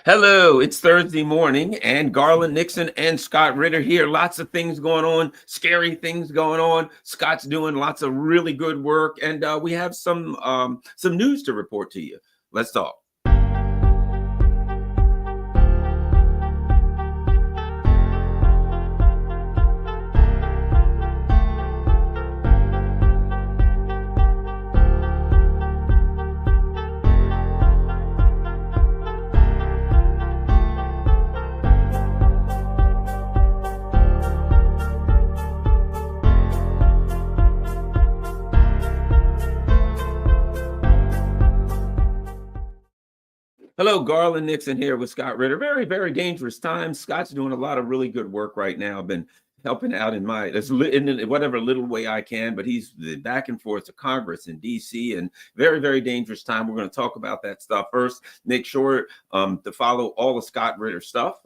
Hello, it's Thursday morning, and Garland Nixon and Scott Ritter here. Lots of things going on, scary things going on. Scott's doing lots of really good work, and we have some news to report to you. Let's talk. Hello, Garland Nixon here with Scott Ritter. Very, very dangerous times. Scott's doing a lot of really good work right now. I've been helping out in whatever little way I can, but he's back and forth to Congress in DC, and very, very dangerous time. We're going to talk about that stuff first. Make sure to follow all the Scott Ritter stuff,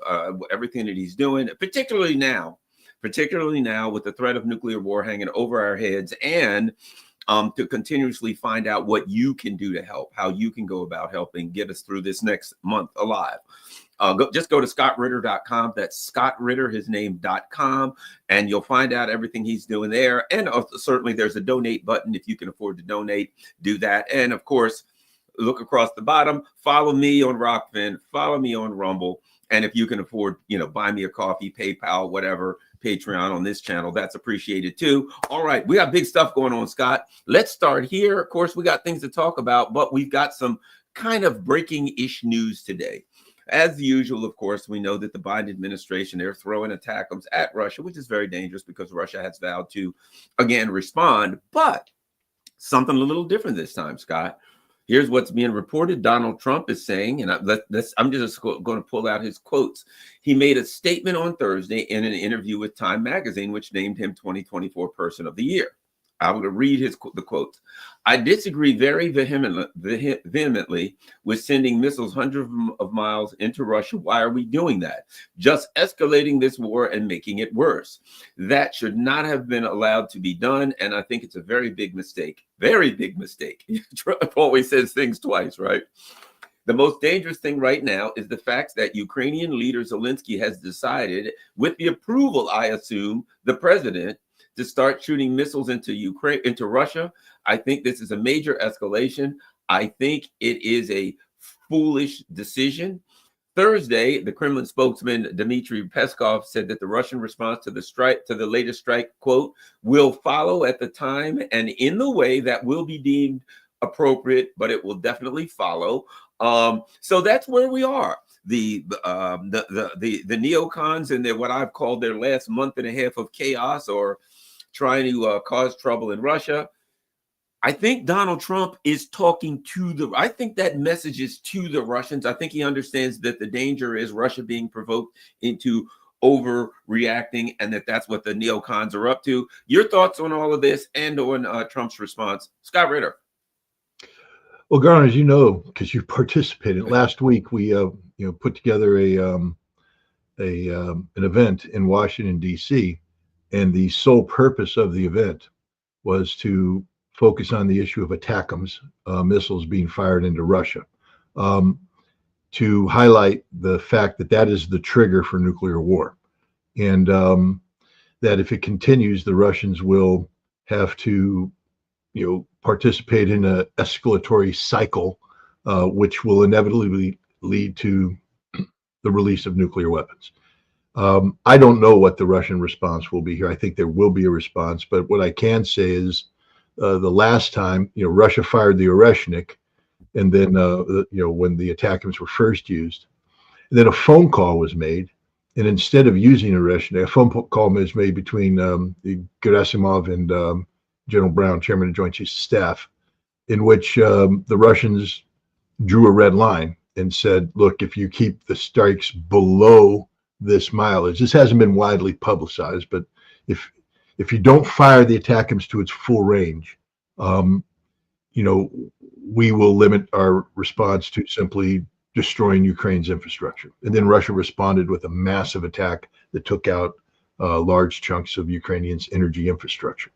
everything that he's doing, particularly now with the threat of nuclear war hanging over our heads, and to continuously find out what you can do to help, how you can go about helping get us through this next month alive. Just go to scottritter.com. That's Scott Ritter, his name.com, and you'll find out everything he's doing there. And certainly there's a donate button. If you can afford to donate, do that. And of course, look across the bottom, follow me on Rockfin, follow me on Rumble. And if you can afford, buy me a coffee, PayPal, whatever, Patreon on this channel, that's appreciated too. All right, we got big stuff going on, Scott. Let's start here. Of course, we got things to talk about, but we've got some kind of breaking-ish news today. As usual, of course, we know that the Biden administration, they're throwing attackums at Russia, which is very dangerous because Russia has vowed to, again, respond. But something a little different this time, Scott. Here's what's being reported. Donald Trump is saying, and I'm just going to pull out his quotes. He made a statement on Thursday in an interview with Time Magazine, which named him 2024 Person of the Year. I'm going to read the quotes. I disagree very vehemently with sending missiles hundreds of miles into Russia. Why are we doing that? Just escalating this war and making it worse. That should not have been allowed to be done. And I think it's a very big mistake. Very big mistake. Trump always says things twice, right? The most dangerous thing right now is the fact that Ukrainian leader Zelensky has decided, with the approval, I assume, the president, to start shooting missiles into Russia. I think this is a major escalation. I think it is a foolish decision. Thursday, the Kremlin spokesman Dmitry Peskov said that the Russian response to the latest strike, quote, will follow at the time and in the way that will be deemed appropriate, but it will definitely follow. So that's where we are. The neocons and what I've called their last month and a half of chaos, or trying to cause trouble in Russia. I think Donald Trump is talking I think that message is to the Russians. I think he understands that the danger is Russia being provoked into overreacting, and that's what the neocons are up to. Your thoughts on all of this and on Trump's response? Scott Ritter. Well, Garland, as you know, because you participated last week, we put together an event in Washington, D.C., and the sole purpose of the event was to focus on the issue of ATACMS, missiles being fired into Russia, to highlight the fact that is the trigger for nuclear war, and that if it continues, the Russians will have to, participate in an escalatory cycle, which will inevitably lead to the release of nuclear weapons. I don't know what the Russian response will be here. I think there will be a response, but what I can say is the last time, Russia fired the Oreshnik, and then, when the ATACMS were first used, and then a phone call was made, and instead of using Oreshnik, a phone call was made between Gerasimov and General Brown, Chairman of Joint Chiefs of Staff, in which the Russians drew a red line and said, look, if you keep the strikes below this mileage, this hasn't been widely publicized, but if you don't fire the ATACMS to its full range, we will limit our response to simply destroying Ukraine's infrastructure. And then Russia responded with a massive attack that took out large chunks of Ukrainians' energy infrastructure.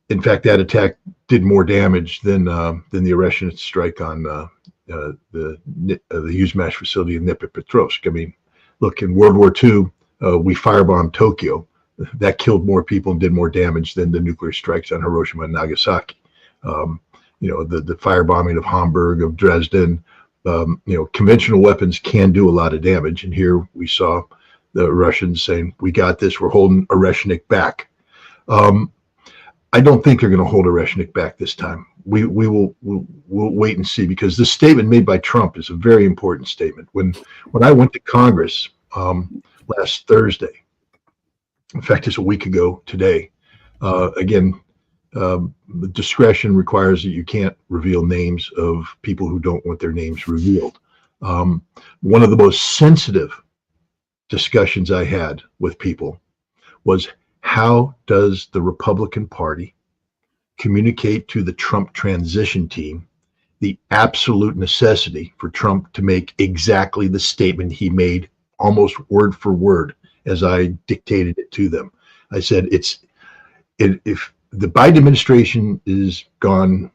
In fact, that attack did more damage than the Russian strike on the Yuzhmash facility in Dnipropetrovsk. I mean, look, in World War II, we firebombed Tokyo. That killed more people and did more damage than the nuclear strikes on Hiroshima and Nagasaki. The firebombing of Hamburg, of Dresden. Conventional weapons can do a lot of damage. And here we saw the Russians saying, "We got this. We're holding Oreshnik back." I don't think they're going to hold Oreshnik back this time. We'll wait and see, because this statement made by Trump is a very important statement. When I went to Congress last Thursday, in fact, it's a week ago today. Again, discretion requires that you can't reveal names of people who don't want their names revealed. One of the most sensitive discussions I had with people was, how does the Republican Party communicate to the Trump transition team the absolute necessity for Trump to make exactly the statement he made, almost word for word, as I dictated it to them? I said, if the Biden administration is gone,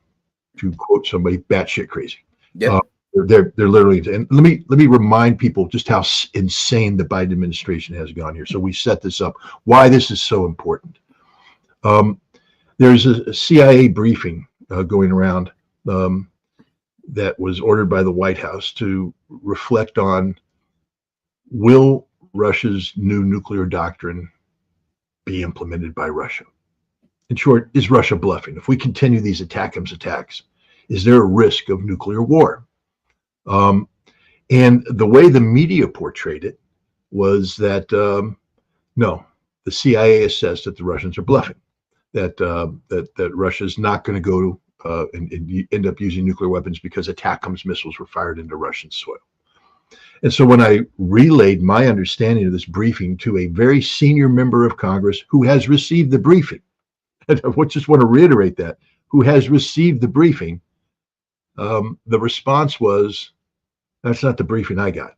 to quote somebody, batshit crazy. Yeah. They're literally, and let me remind people just how insane the Biden administration has gone here. So we set this up, why this is so important. There's a CIA briefing going around that was ordered by the White House to reflect on, will Russia's new nuclear doctrine be implemented by Russia? In short, is Russia bluffing? If we continue these attacks, is there a risk of nuclear war? And the way the media portrayed it was that no, the CIA assessed that the Russians are bluffing, that Russia is not going to go and end up using nuclear weapons because ATACMS missiles were fired into Russian soil. And so when I relayed my understanding of this briefing to a very senior member of Congress who has received the briefing, and I just want to reiterate that, who has received the briefing, the response was, that's not the briefing I got.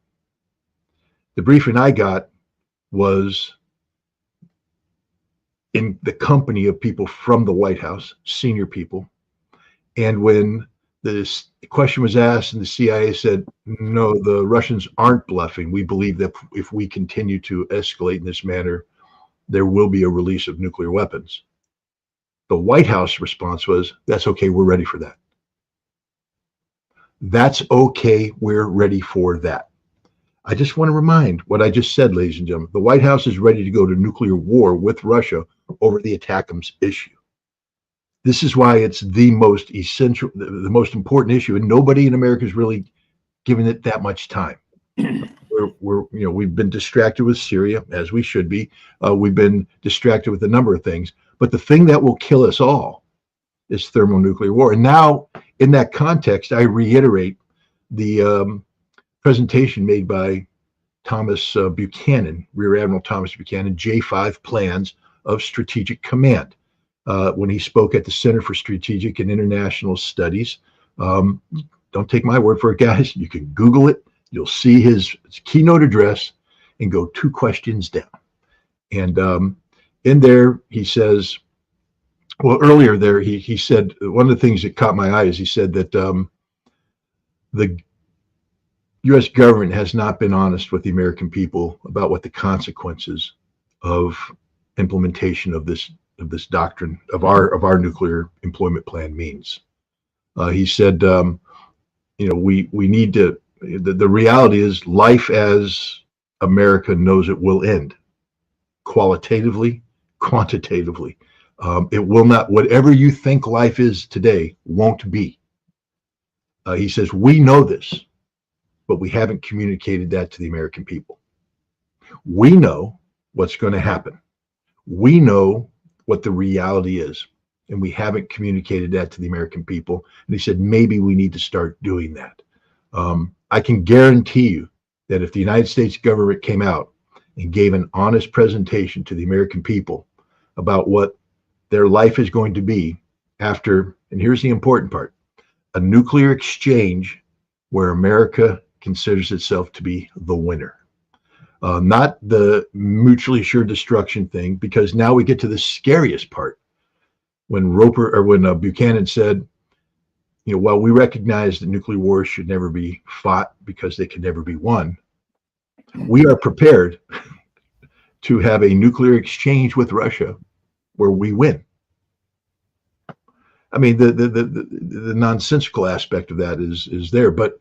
The briefing I got was in the company of people from the White House, senior people. And when this question was asked and the CIA said, no, the Russians aren't bluffing, we believe that if we continue to escalate in this manner, there will be a release of nuclear weapons. The White House response was, that's okay, we're ready for that. That's okay, we're ready for that. I just want to remind what I just said, ladies and gentlemen. The White House is ready to go to nuclear war with Russia over the ATACMS issue. This is why it's the most essential, the most important issue, and nobody in America is really giving it that much time. We've been distracted with Syria, as we should be. We've been distracted with a number of things, but the thing that will kill us all is thermonuclear war. And now, in that context, I reiterate the presentation made by Thomas Buchanan, Rear Admiral Thomas Buchanan, J5 Plans of Strategic Command, when he spoke at the Center for Strategic and International Studies. Don't take my word for it, guys. You can Google it. You'll see his keynote address and go 2 questions down. And in there, he says, well, earlier there, he said, one of the things that caught my eye is he said that the U.S. government has not been honest with the American people about what the consequences of implementation of this doctrine of our nuclear employment plan means. He said, we need to. The reality is, life as America knows it will end, qualitatively, quantitatively. It will not. Whatever you think life is today won't be. He says, we know this, but we haven't communicated that to the American people. We know what's going to happen. We know what the reality is, and we haven't communicated that to the American people. And he said, maybe we need to start doing that. I can guarantee you that if the United States government came out and gave an honest presentation to the American people about what their life is going to be after, and here's the important part, a nuclear exchange where America considers itself to be the winner. Not the mutually assured destruction thing, because now we get to the scariest part. when Buchanan said, while we recognize that nuclear wars should never be fought because they can never be won, we are prepared to have a nuclear exchange with Russia where we win. I mean, the nonsensical aspect of that is there. But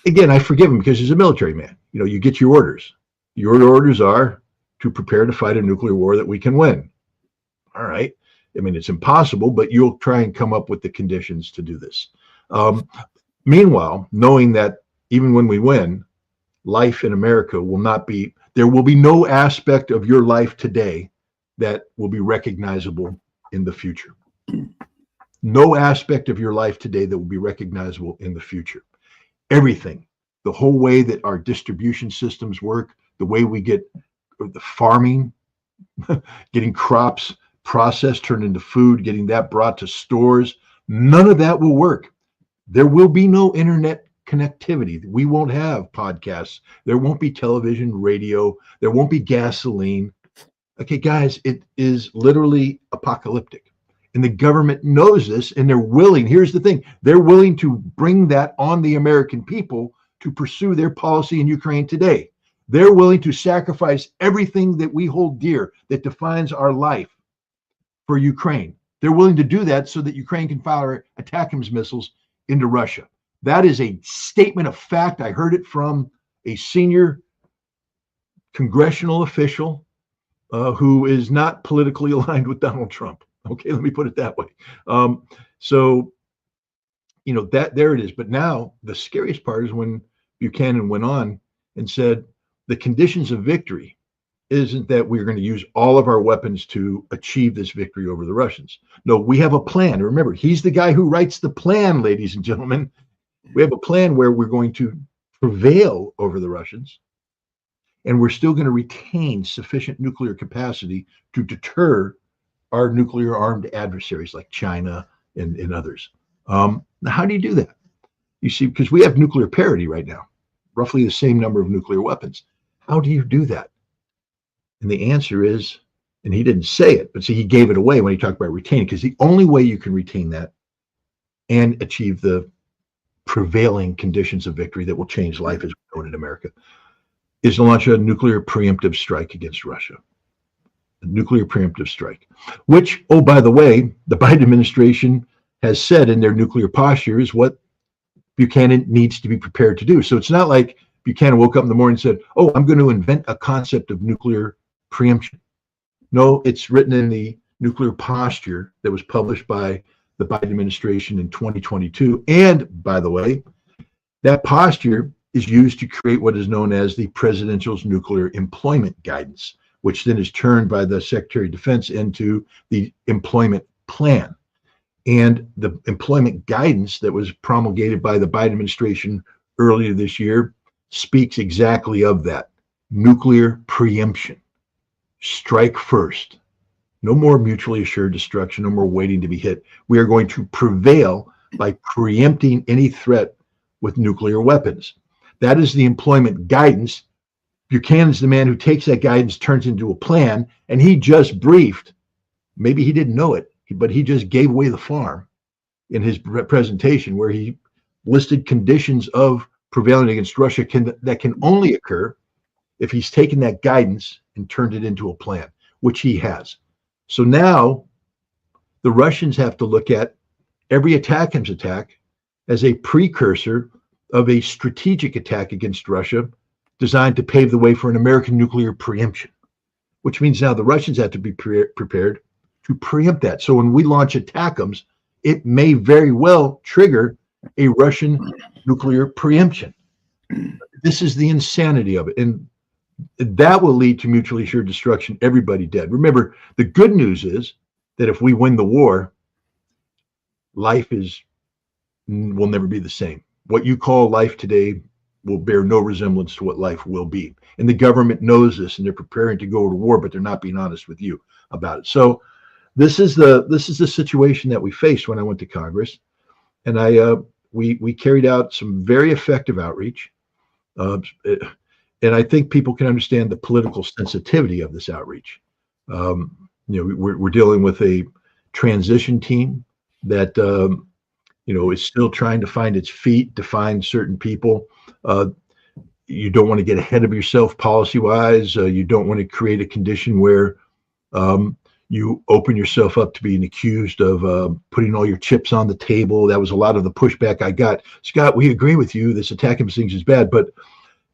again, I forgive him because he's a military man. You get your orders. Your orders are to prepare to fight a nuclear war that we can win. All right. I mean, it's impossible, but you'll try and come up with the conditions to do this. Meanwhile, knowing that even when we win, life in America there will be no aspect of your life today that will be recognizable in the future. No aspect of your life today that will be recognizable in the future. Everything, the whole way that our distribution systems work, the way we get the farming, getting crops processed, turned into food, getting that brought to stores, none of that will work. There will be no internet connectivity. We won't have podcasts. There won't be television, radio. There won't be gasoline. Okay, guys, it is literally apocalyptic. And the government knows this, and they're willing. Here's the thing. They're willing to bring that on the American people to pursue their policy in Ukraine today. They're willing to sacrifice everything that we hold dear, that defines our life, for Ukraine. They're willing to do that so that Ukraine can fire ATACMS missiles into Russia. That is a statement of fact. I heard it from a senior congressional official who is not politically aligned with Donald Trump. Okay, let me put it that way. That there it is. But now the scariest part is when Buchanan went on and said the conditions of victory isn't that we're going to use all of our weapons to achieve this victory over the Russians. No, we have a plan. Remember, he's the guy who writes the plan, ladies and gentlemen. We have a plan where we're going to prevail over the Russians, and we're still going to retain sufficient nuclear capacity to deter our nuclear armed adversaries like China and others. Now, how do you do that? You see, because we have nuclear parity right now, roughly the same number of nuclear weapons. How do you do that? And the answer is, and he didn't say it, but see, he gave it away when he talked about retaining, because the only way you can retain that and achieve the prevailing conditions of victory that will change life as we know it in America is to launch a nuclear preemptive strike against Russia. A nuclear preemptive strike, which, oh, by the way, the Biden administration has said in their nuclear posture is what Buchanan needs to be prepared to do. So it's not like Buchanan woke up in the morning and said, oh, I'm going to invent a concept of nuclear preemption. No, it's written in the nuclear posture that was published by the Biden administration in 2022. And by the way, that posture is used to create what is known as the Presidential's Nuclear Employment Guidance, which then is turned by the Secretary of Defense into the employment plan. And the employment guidance that was promulgated by the Biden administration earlier this year speaks exactly of that. Nuclear preemption. Strike first. No more mutually assured destruction, no more waiting to be hit. We are going to prevail by preempting any threat with nuclear weapons. That is the employment guidance. Buchanan's the man who takes that guidance, turns into a plan, and he just briefed, maybe he didn't know it, but he just gave away the farm in his presentation where he listed conditions of prevailing against Russia that can only occur if he's taken that guidance and turned it into a plan, which he has. So now the Russians have to look at every ATACMS attack as a precursor of a strategic attack against Russia designed to pave the way for an American nuclear preemption, which means now the Russians have to be prepared to preempt that. So when we launch ATACMS, it may very well trigger a Russian nuclear preemption. This is the insanity of it. And that will lead to mutually assured destruction, everybody dead. Remember, the good news is that if we win the war, life will never be the same. What you call life today will bear no resemblance to what life will be. And the government knows this, and they're preparing to go to war, but they're not being honest with you about it. So this is the situation that we faced when I went to Congress, and we carried out some very effective outreach. And I think people can understand the political sensitivity of this outreach. We're dealing with a transition team that is still trying to find its feet, to find certain people. You don't want to get ahead of yourself policy-wise. You don't want to create a condition where you open yourself up to being accused of putting all your chips on the table. That was a lot of the pushback I got. Scott, we agree with you. This attacking things is bad, but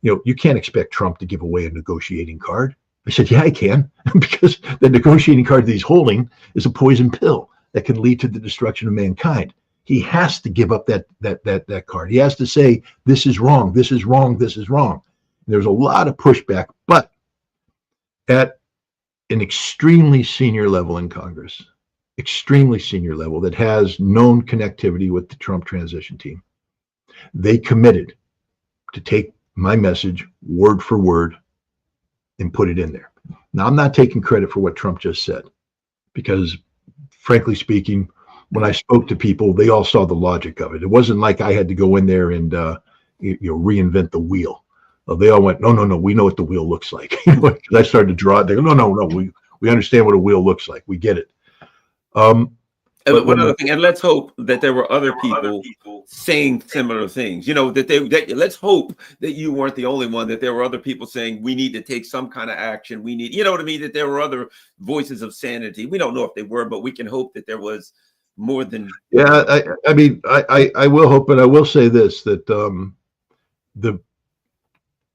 you can't expect Trump to give away a negotiating card. I said, yeah, I can, because the negotiating card that he's holding is a poison pill that can lead to the destruction of mankind. He has to give up that card. He has to say, this is wrong, this is wrong, this is wrong. And there's a lot of pushback, but at an extremely senior level in Congress, extremely senior level that has known connectivity with the Trump transition team, they committed to take my message word for word and put it in there. Now, I'm not taking credit for what Trump just said, because frankly speaking, when I spoke to people, they all saw the logic of it. It wasn't like I had to go in there and reinvent the wheel. They all went, no, we know what the wheel looks like. I started to draw it. They go, no, we understand what a wheel looks like. We get it. But one other thing, and let's hope that there were other people saying similar things. Let's hope that you weren't the only one, that there were other people saying we need to take some kind of action. We need, what I mean, that there were other voices of sanity. We don't know if they were, but we can hope that there was more than. Yeah, I mean, I will hope, but I will say this, that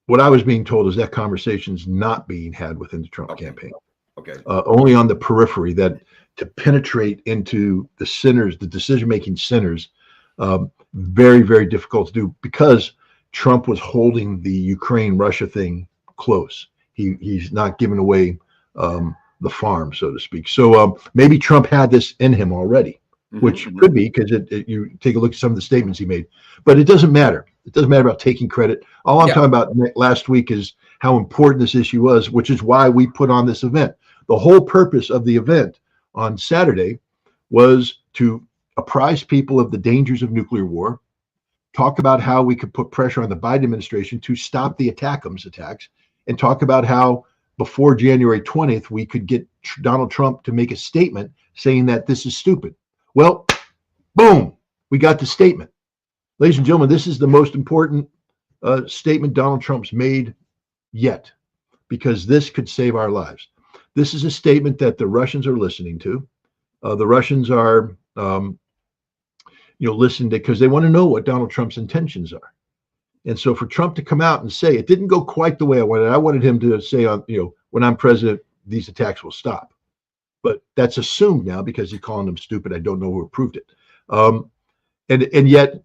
what I was being told is that conversation's not being had within the Trump campaign. Okay. Only on the periphery, that to penetrate into the centers, the decision-making centers, very, very difficult to do, because Trump was holding the Ukraine-Russia thing close. He's not giving away the farm, so to speak. So maybe Trump had this in him already, which could be, because you take a look at some of the statements he made. But it doesn't matter. It doesn't matter about taking credit. All I'm talking about last week is how important this issue was, which is why we put on this event. The whole purpose of the event on Saturday was to apprise people of the dangers of nuclear war, talk about how we could put pressure on the Biden administration to stop the attacks, and talk about how before January 20th, we could get Donald Trump to make a statement saying that this is stupid. Well, boom, we got the statement. Ladies and gentlemen, this is the most important statement Donald Trump's made yet, because this could save our lives. This is a statement that the Russians are listening to. The Russians are, listening to, because they want to know what Donald Trump's intentions are. And so for Trump to come out and say, it didn't go quite the way I wanted. I wanted him to say, when I'm president, these attacks will stop. But that's assumed now, because he's calling them stupid. I don't know who approved it. And yet,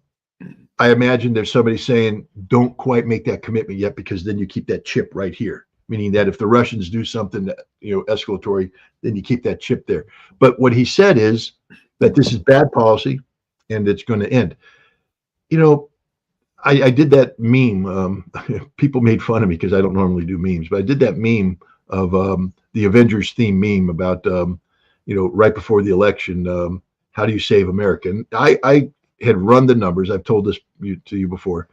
I imagine there's somebody saying, don't quite make that commitment yet, because then you keep that chip right here. Meaning that if the Russians do something that, escalatory, then you keep that chip there. But what he said is that this is bad policy and it's going to end. I did that meme. People made fun of me because I don't normally do memes, but I did that meme of the Avengers theme meme about, right before the election, how do you save America? And I had run the numbers. I've told this to you before.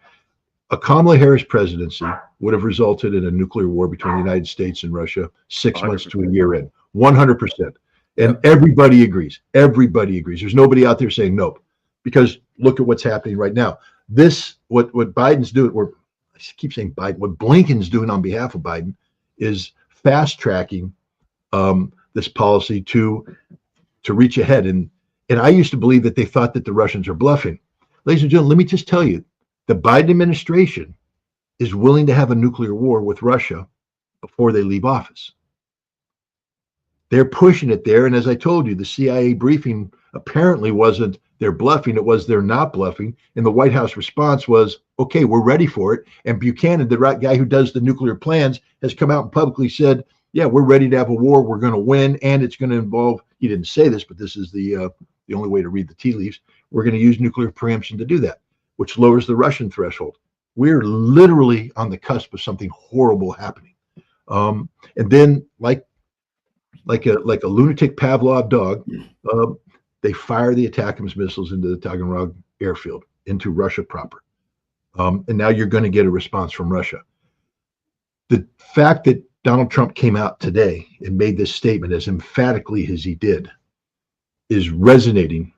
A Kamala Harris presidency would have resulted in a nuclear war between the United States and Russia 6 months to a year in, 100%. And everybody agrees. Everybody agrees. There's nobody out there saying nope, because look at what's happening right now. What Biden's doing, I keep saying Biden, what Blinken's doing on behalf of Biden is fast tracking this policy to reach ahead. And I used to believe that they thought that the Russians are bluffing. Ladies and gentlemen, let me just tell you, the Biden administration is willing to have a nuclear war with Russia before they leave office. They're pushing it there. And as I told you, the CIA briefing apparently wasn't they're bluffing. It was they're not bluffing. And the White House response was, okay, we're ready for it. And Buchanan, the right guy who does the nuclear plans, has come out and publicly said, yeah, we're ready to have a war. We're going to win. And it's going to involve, he didn't say this, but this is the only way to read the tea leaves. We're going to use nuclear preemption to do that, which lowers the Russian threshold. We're literally on the cusp of something horrible happening. And then, like a lunatic Pavlov dog, they fire the ATACMS missiles into the Taganrog airfield, into Russia proper. And now you're going to get a response from Russia. The fact that Donald Trump came out today and made this statement as emphatically as he did is resonating.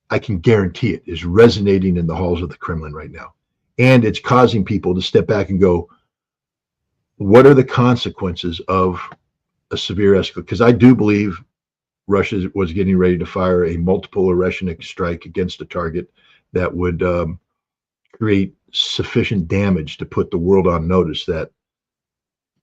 I can guarantee it is resonating in the halls of the Kremlin right now. And it's causing people to step back and go, what are the consequences of a severe escalation? Because I do believe Russia was getting ready to fire a multiple Oreshnik strike against a target that would create sufficient damage to put the world on notice that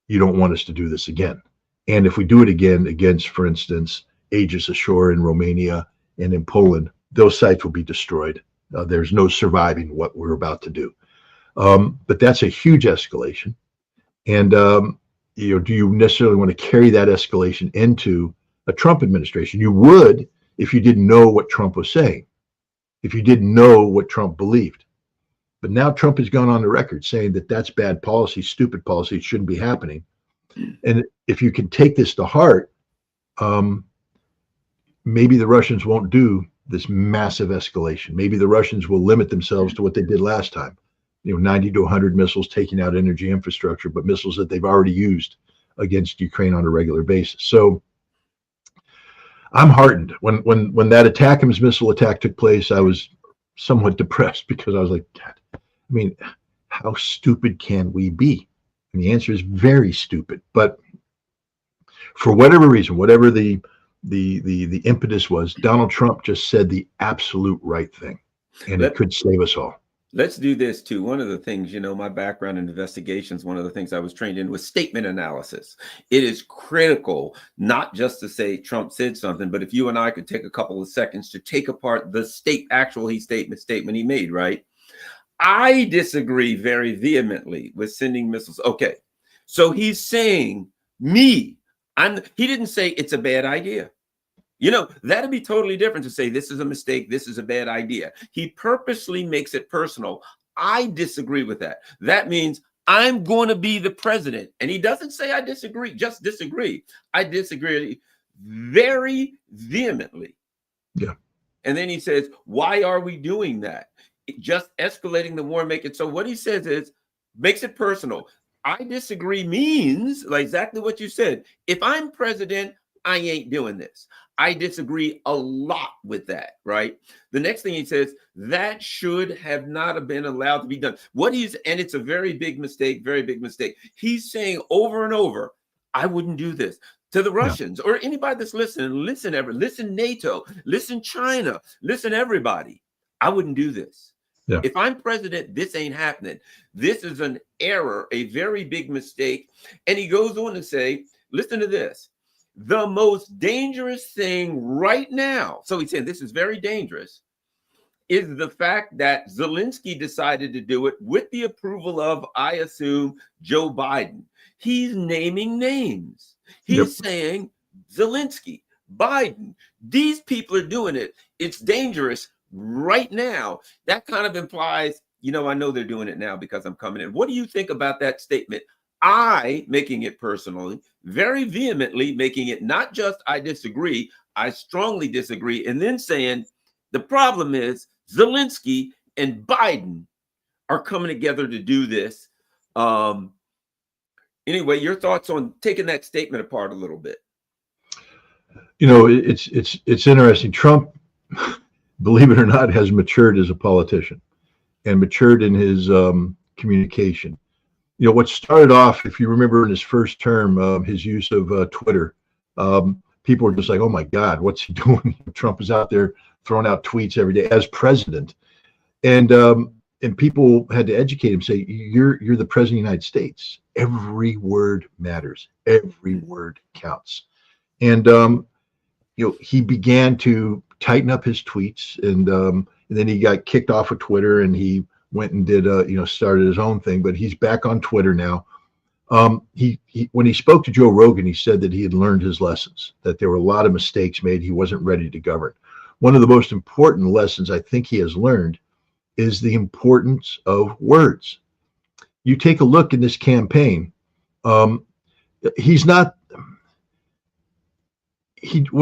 you don't want us to do this again. And if we do it again against, for instance, Aegis Ashore in Romania and in Poland, those sites will be destroyed. There's no surviving what we're about to do. But that's a huge escalation. And do you necessarily want to carry that escalation into a Trump administration? You would if you didn't know what Trump was saying, if you didn't know what Trump believed. But now Trump has gone on the record saying that that's bad policy, stupid policy, it shouldn't be happening. And if you can take this to heart, maybe the Russians won't do this massive escalation. Maybe the Russians will limit themselves to what they did last time. 90 to 100 missiles taking out energy infrastructure, but missiles that they've already used against Ukraine on a regular basis. So I'm heartened. When that ATACMS missile attack took place, I was somewhat depressed because I was like, how stupid can we be? And the answer is very stupid. But for whatever reason, whatever the impetus was, Donald Trump just said the absolute right thing, and it could save us all. Let's do this too. One of the things, my background in investigations, one of the things I was trained in was statement analysis. It is critical not just to say Trump said something, but if you and I could take a couple of seconds to take apart the statement he made, right? I disagree very vehemently with sending missiles. Okay, so he's saying he didn't say it's a bad idea. That'd be totally different to say this is a mistake, this is a bad idea. He purposely makes it personal. I disagree with that. That means I'm going to be the president. And he doesn't say I disagree, just disagree. I disagree very vehemently. Yeah. And then he says, why are we doing that? Just escalating the war, make it so. What he says is, makes it personal. I disagree means like exactly what you said. If I'm president, I ain't doing this. I disagree a lot with that, right? The next thing he says, that should have not been allowed to be done. And it's a very big mistake, very big mistake. He's saying over and over, I wouldn't do this to the Russians or anybody that's listening. Listen NATO, listen China, listen everybody. I wouldn't do this. Yeah. If I'm president, this ain't happening. This is an error, a very big mistake. And he goes on to say, listen to this. The most dangerous thing right now, so he's saying this is very dangerous, is the fact that Zelensky decided to do it with the approval of, I assume, Joe Biden. He's naming names. He's saying Zelensky, Biden, these people are doing it. It's dangerous right now. That kind of implies, I know they're doing it now because I'm coming in. What do you think about that statement? I, making it personally, very vehemently making it not just I disagree, I strongly disagree, and then saying the problem is Zelensky and Biden are coming together to do this. Anyway, your thoughts on taking that statement apart a little bit? It's interesting. Trump, believe it or not, has matured as a politician and matured in his communication. What started off, if you remember in his first term, his use of Twitter, people were just like, oh my God, what's he doing? Trump is out there throwing out tweets every day as president. And people had to educate him, say, you're the president of the United States. Every word matters. Every word counts. And, he began to tighten up his tweets, and then he got kicked off of Twitter, and he went and did started his own thing, but he's back on Twitter now. He when he spoke to Joe Rogan, he said that he had learned his lessons, that there were a lot of mistakes made. He wasn't ready to govern. One of the most important lessons I think he has learned is the importance of words. You take a look in this campaign, when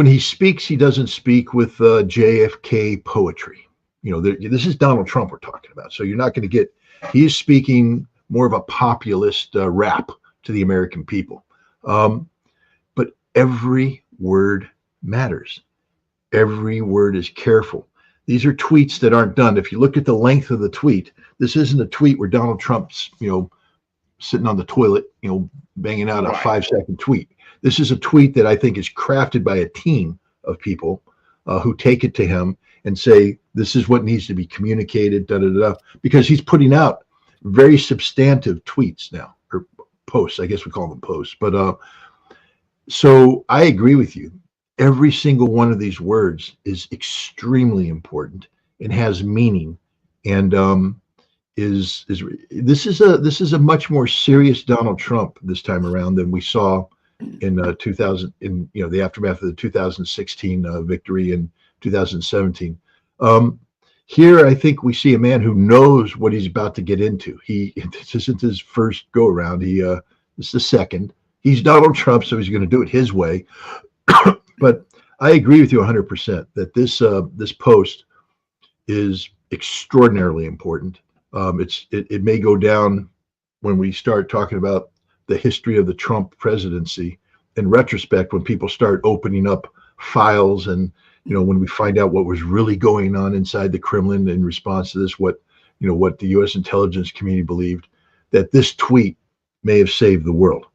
he speaks, he doesn't speak with JFK poetry. This is Donald Trump we're talking about. So you're not going to get, he's speaking more of a populist rap to the American people. But every word matters. every word is careful. These are tweets that aren't done. If you look at the length of the tweet, this isn't a tweet where Donald Trump's, sitting on the toilet, banging out a Right. 5-second tweet. This is a tweet that I think is crafted by a team of people who take it to him and say, this is what needs to be communicated, because he's putting out very substantive tweets now, or posts. I guess we call them posts. But so I agree with you. Every single one of these words is extremely important and has meaning, and this is a much more serious Donald Trump this time around than we saw in 2000, in the aftermath of the 2016 victory in 2017. Here, I think we see a man who knows what he's about to get into. This isn't his first go around. It's the second. He's Donald Trump, so he's going to do it his way. But I agree with you 100% that this post is extraordinarily important. It may go down when we start talking about the history of the Trump presidency in retrospect, when people start opening up files and when we find out what was really going on inside the Kremlin in response to this, what the U.S. intelligence community believed, that this tweet may have saved the world,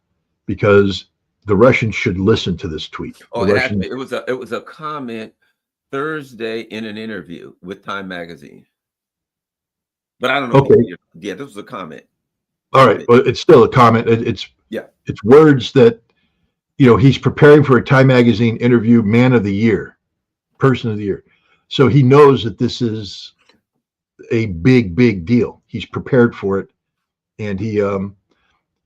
because the Russians should listen to this tweet. Oh, it was a comment Thursday in an interview with Time Magazine. But I don't know. Okay. Yeah, this was a comment. All right. Well, it's still a comment. It's words that, he's preparing for a Time Magazine interview, Man of the Year, Person of the Year. So he knows that this is a big, big deal. He's prepared for it. And he,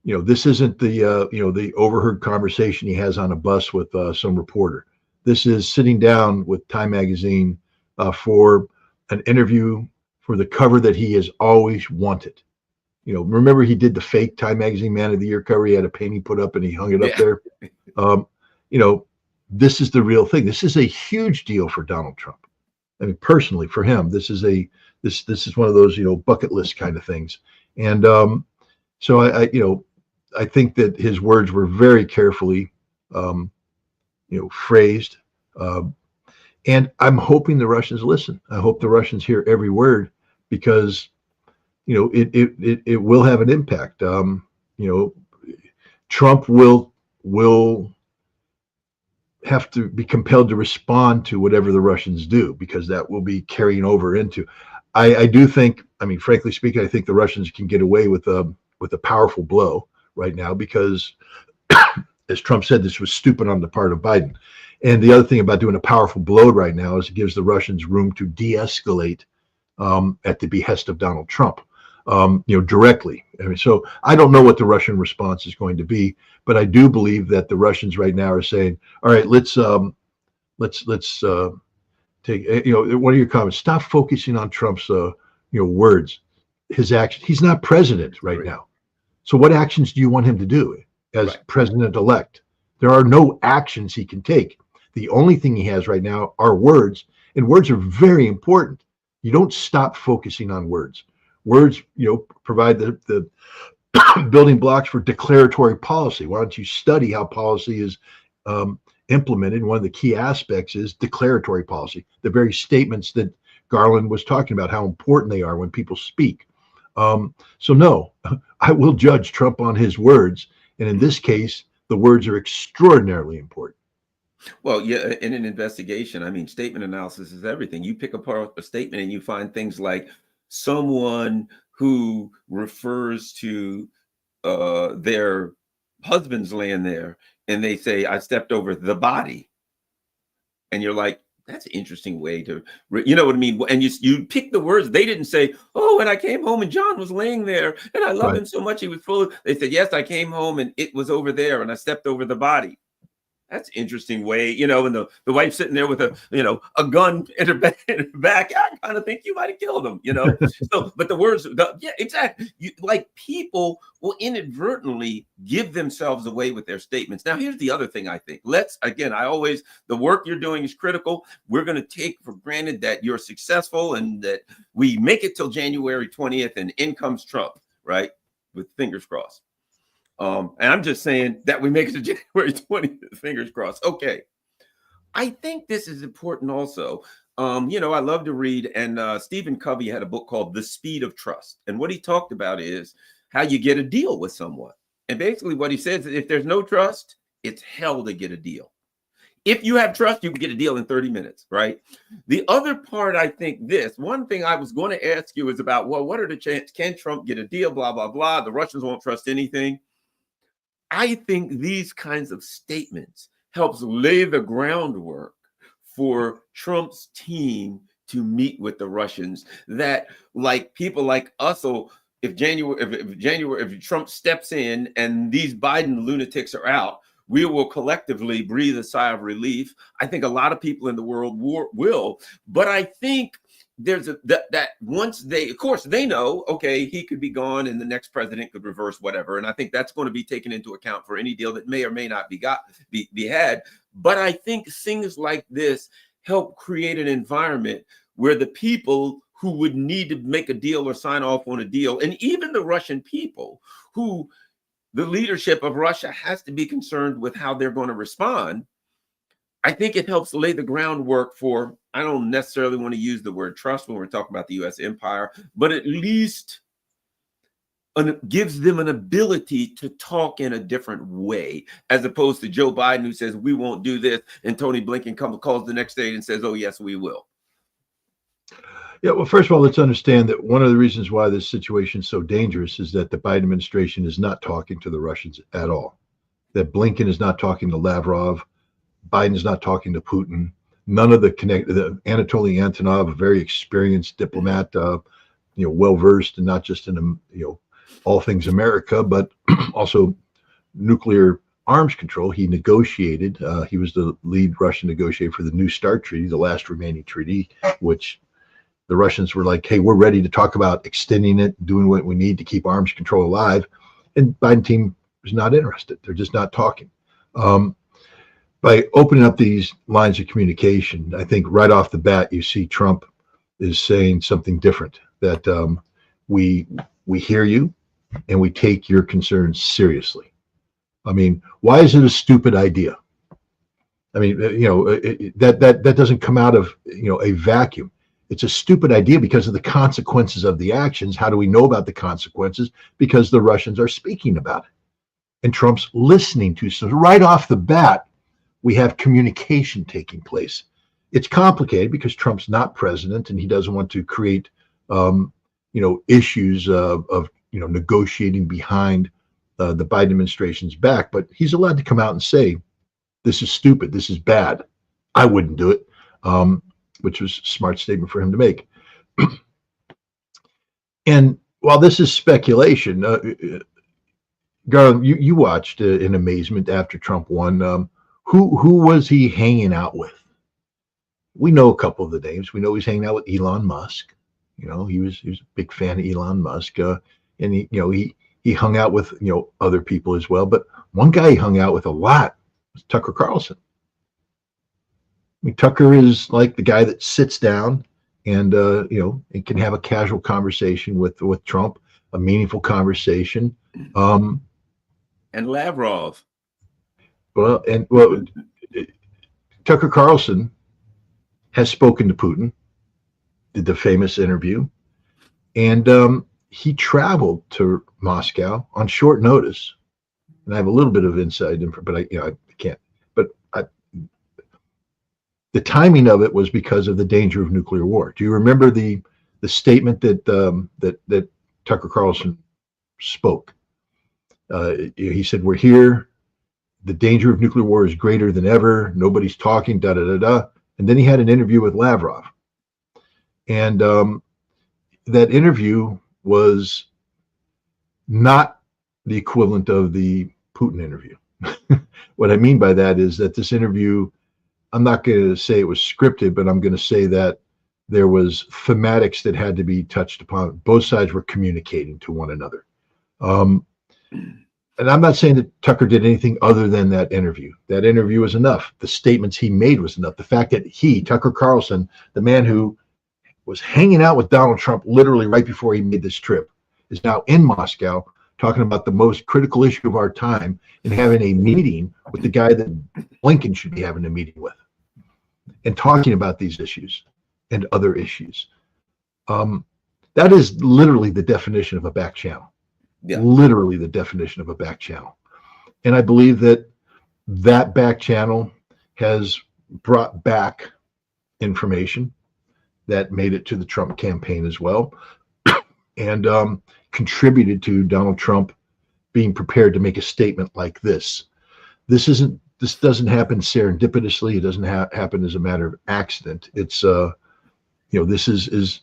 this isn't the overheard conversation he has on a bus with some reporter. This is sitting down with Time Magazine for an interview for the cover that he has always wanted. Remember he did the fake Time Magazine Man of the Year cover. He had a painting put up and he hung it up there. This is the real thing. This is a huge deal for Donald Trump. I mean, personally, for him, this is one of those bucket list kind of things. And so I think that his words were very carefully phrased. And I'm hoping the Russians listen. I hope the Russians hear every word, because it will have an impact. Trump will have to be compelled to respond to whatever the Russians do, because that will be carrying over into. I do think, frankly speaking, I think the Russians can get away with a powerful blow right now, because as Trump said, this was stupid on the part of Biden. And the other thing about doing a powerful blow right now is it gives the Russians room to de-escalate at the behest of Donald Trump, directly. So I don't know what the Russian response is going to be, but I do believe that the Russians right now are saying, all right, let's take, one of your comments, stop focusing on Trump's, words, his action. He's not president right now. So what actions do you want him to do as president-elect? There are no actions he can take. The only thing he has right now are words, and words are very important. You don't stop focusing on words. Words, provide the building blocks for declaratory policy. Why don't you study how policy is implemented? And one of the key aspects is declaratory policy, the very statements that Garland was talking about, how important they are when people speak. So no, I will judge Trump on his words. And in this case, the words are extraordinarily important. Well, yeah, in an investigation, statement analysis is everything. You pick apart a statement and you find things like someone who refers to their husband's laying there and they say, I stepped over the body. And you're like, that's an interesting way to, you know what I mean? And you pick the words. They didn't say, oh, and I came home and John was laying there and I love him so much. He was full of, they said, yes, I came home and it was over there and I stepped over the body. That's an interesting way, and the wife sitting there with a gun in her back. I kind of think you might have killed him, So, but the words, exactly. People will inadvertently give themselves away with their statements. Now, here's the other thing I think. The work you're doing is critical. We're going to take for granted that you're successful and that we make it till January 20th and in comes Trump, right? With fingers crossed. And I'm just saying that we make it to January 20th, fingers crossed. Okay. I think this is important also. You know, I love to read, and Stephen Covey had a book called The Speed of Trust. And what he talked about is how you get a deal with someone. And basically, what he says is if there's no trust, it's hell to get a deal. If you have trust, you can get a deal in 30 minutes, right? The other part, I think one thing I was going to ask you is about, well, what are the chances? Can Trump get a deal? Blah, blah, blah. The Russians won't trust anything. I think these kinds of statements helps lay the groundwork for Trump's team to meet with the Russians. That like people like us will, if Trump steps in and these Biden lunatics are out, we will collectively breathe a sigh of relief. I think a lot of people in the world will, but I think there's that once they, of course, they know, okay, he could be gone and the next president could reverse whatever, and I think that's going to be taken into account for any deal that may or may not be had. But I think things like this help create an environment where the people who would need to make a deal or sign off on a deal, and even the Russian people who the leadership of Russia has to be concerned with how they're going to respond. I think it helps lay the groundwork for, I don't necessarily want to use the word trust when we're talking about the US empire, but at least gives them an ability to talk in a different way, as opposed to Joe Biden, who says, we won't do this. And Tony Blinken calls the next day and says, oh, yes, we will. Yeah, well, first of all, let's understand that one of the reasons why this situation is so dangerous is that the Biden administration is not talking to the Russians at all. That Blinken is not talking to Lavrov. Biden is not talking to Putin. None of the Anatoly Antonov, a very experienced diplomat, well versed and not just in all things America, but also nuclear arms control. He negotiated. He was the lead Russian negotiator for the New START treaty, the last remaining treaty, which the Russians were like, hey, we're ready to talk about extending it, doing what we need to keep arms control alive. And Biden team is not interested. They're just not talking. By opening up these lines of communication, I think right off the bat, you see Trump is saying something different, that we hear you and we take your concerns seriously. I mean, why is it a stupid idea? I mean, that doesn't come out of, a vacuum. It's a stupid idea because of the consequences of the actions. How do we know about the consequences? Because the Russians are speaking about it and Trump's listening to. So right off the bat, we have communication taking place. It's complicated because Trump's not president and he doesn't want to create, issues of negotiating behind the Biden administration's back. But he's allowed to come out and say, this is stupid. This is bad. I wouldn't do it. Which was a smart statement for him to make. And while this is speculation, Garland, you watched in amazement after Trump won. Who was he hanging out with? We know a couple of the names. We know he's hanging out with Elon Musk. He was a big fan of Elon Musk, and he hung out with other people as well. But one guy he hung out with a lot was Tucker Carlson. I mean, Tucker is like the guy that sits down and and can have a casual conversation with Trump, a meaningful conversation. And Lavrov. Tucker Carlson has spoken to Putin, did the famous interview, and he traveled to Moscow on short notice. And I have a little bit of inside info, but I can't. But the timing of it was because of the danger of nuclear war. Do you remember the statement that Tucker Carlson spoke? He said, "We're here. The danger of nuclear war is greater than ever. Nobody's talking, da da da da." And then he had an interview with Lavrov. And that interview was not the equivalent of the Putin interview. What I mean by that is that this interview, I'm not going to say it was scripted, but I'm going to say that there was thematics that had to be touched upon. Both sides were communicating to one another. And I'm not saying that Tucker did anything other than that interview. That interview was enough. The statements he made was enough. The fact that Tucker Carlson, the man who was hanging out with Donald Trump literally right before he made this trip, is now in Moscow talking about the most critical issue of our time and having a meeting with the guy that Blinken should be having a meeting with. and talking about these issues and other issues. That is literally the definition of a back channel. Yeah. Literally the definition of a back channel. And I believe that that back channel has brought back information that made it to the Trump campaign as well, and contributed to Donald Trump being prepared to make a statement like this. This doesn't happen serendipitously. It doesn't happen as a matter of accident. It's this is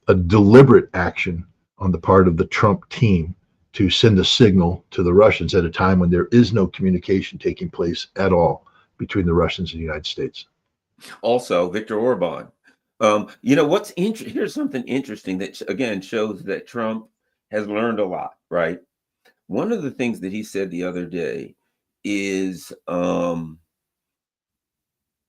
a deliberate action on the part of the Trump team to send a signal to the Russians at a time when there is no communication taking place at all between the Russians and the United States. Also, Viktor Orban. Here's something interesting that again shows that Trump has learned a lot, right? One of the things that he said the other day is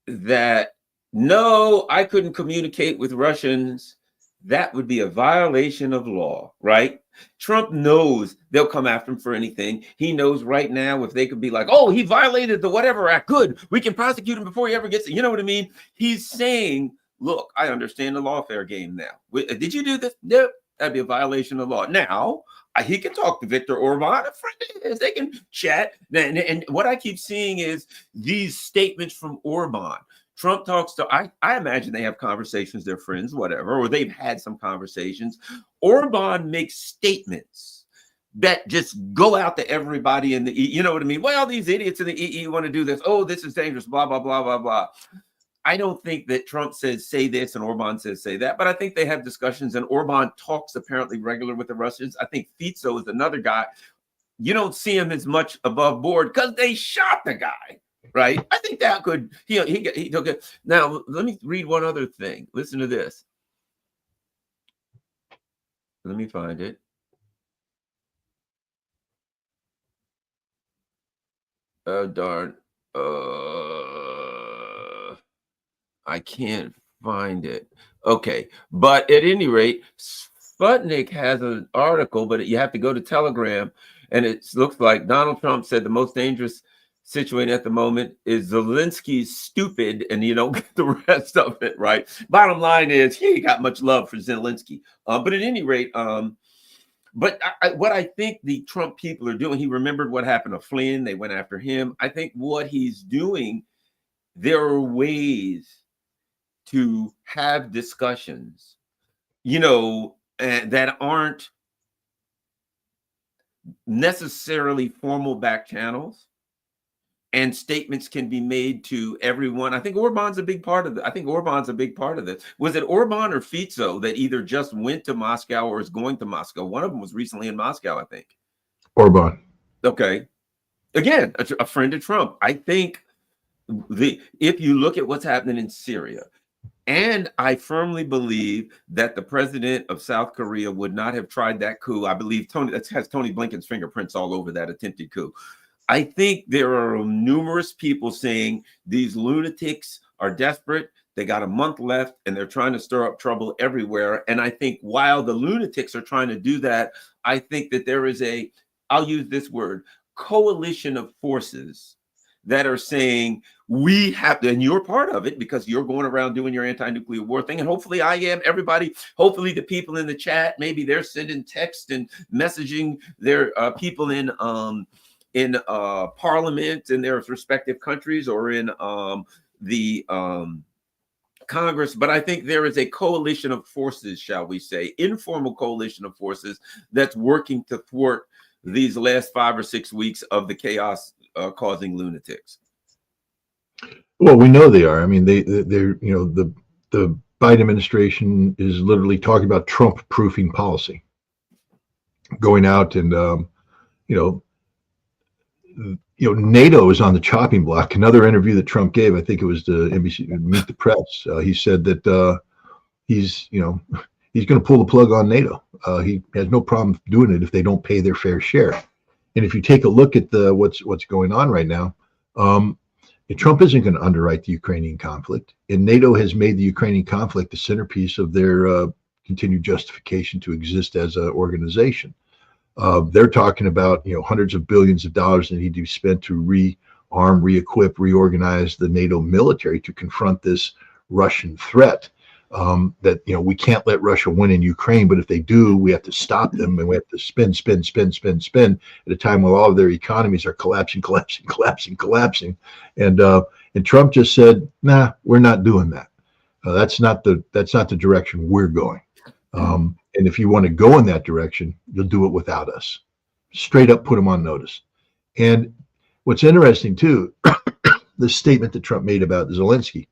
that no, I couldn't communicate with Russians. That would be a violation of law, right? Trump knows they'll come after him for anything. He knows right now if they could be like, oh, he violated the whatever act, good, we can prosecute him before he ever gets it. You know what I mean? He's saying, look, I understand the lawfare game now. Did you do this? Nope, that'd be a violation of law. Now, he can talk to Viktor Orban, a friend of his, they can chat. And what I keep seeing is these statements from Orban. Trump talks to, I imagine they have conversations, they're friends, whatever, or they've had some conversations. Orban makes statements that just go out to everybody in the EU. You know what I mean? Well, these idiots in the EU want to do this. Oh, this is dangerous, blah, blah, blah, blah, blah. I don't think that Trump says, say this, and Orban says, say that. But I think they have discussions, and Orban talks apparently regular with the Russians. I think Fico is another guy. You don't see him as much above board because they shot the guy. Right. I think that could he took it. Now, let me read one other thing. Listen to this. Let me find it. Oh, darn. I can't find it. Okay. But at any rate, Sputnik has an article, but you have to go to Telegram. And it looks like Donald Trump said the most dangerous situation at the moment is Zelensky's stupid, and you don't get the rest of it, right? Bottom line is he ain't got much love for Zelensky. But at any rate, what I think the Trump people are doing, he remembered what happened to Flynn. They went after him. I think what he's doing, there are ways to have discussions, that aren't necessarily formal back channels. And statements can be made to everyone. I think Orban's a big part of this. Was it Orban or Fico that either just went to Moscow or is going to Moscow? One of them was recently in Moscow, I think. Orban. Okay. Again, a friend of Trump. I think if you look at what's happening in Syria, and I firmly believe that the president of South Korea would not have tried that coup. I believe that has Tony Blinken's fingerprints all over that attempted coup. I think there are numerous people saying these lunatics are desperate. They got a month left and they're trying to stir up trouble everywhere. And I think while the lunatics are trying to do that, I think that there is I'll use this word, coalition of forces that are saying we have to, and you're part of it because you're going around doing your anti-nuclear war thing. And hopefully I am, everybody, hopefully the people in the chat, maybe they're sending text and messaging their people in parliament in their respective countries or in the Congress. But I think there is a coalition of forces, shall we say, informal coalition of forces that's working to thwart these last 5 or 6 weeks of the chaos causing lunatics. Well, we know they are. I mean, they're the Biden administration is literally talking about Trump-proofing policy, going out and NATO is on the chopping block. Another interview that Trump gave, I think it was to NBC Meet the Press. He said that he's going to pull the plug on NATO. He has no problem doing it if they don't pay their fair share. And if you take a look at what's going on right now, Trump isn't going to underwrite the Ukrainian conflict, and NATO has made the Ukrainian conflict the centerpiece of their continued justification to exist as an organization. They're talking about hundreds of billions of dollars that need to be spent to arm, re-equip, reorganize the NATO military to confront this Russian threat. That we can't let Russia win in Ukraine, but if they do, we have to stop them, and we have to spend at a time when all of their economies are collapsing, and Trump just said, "Nah, we're not doing that. That's not the direction we're going. And if you want to go in that direction, you'll do it without us." Straight up, put him on notice. And what's interesting too, the statement that Trump made about Zelensky.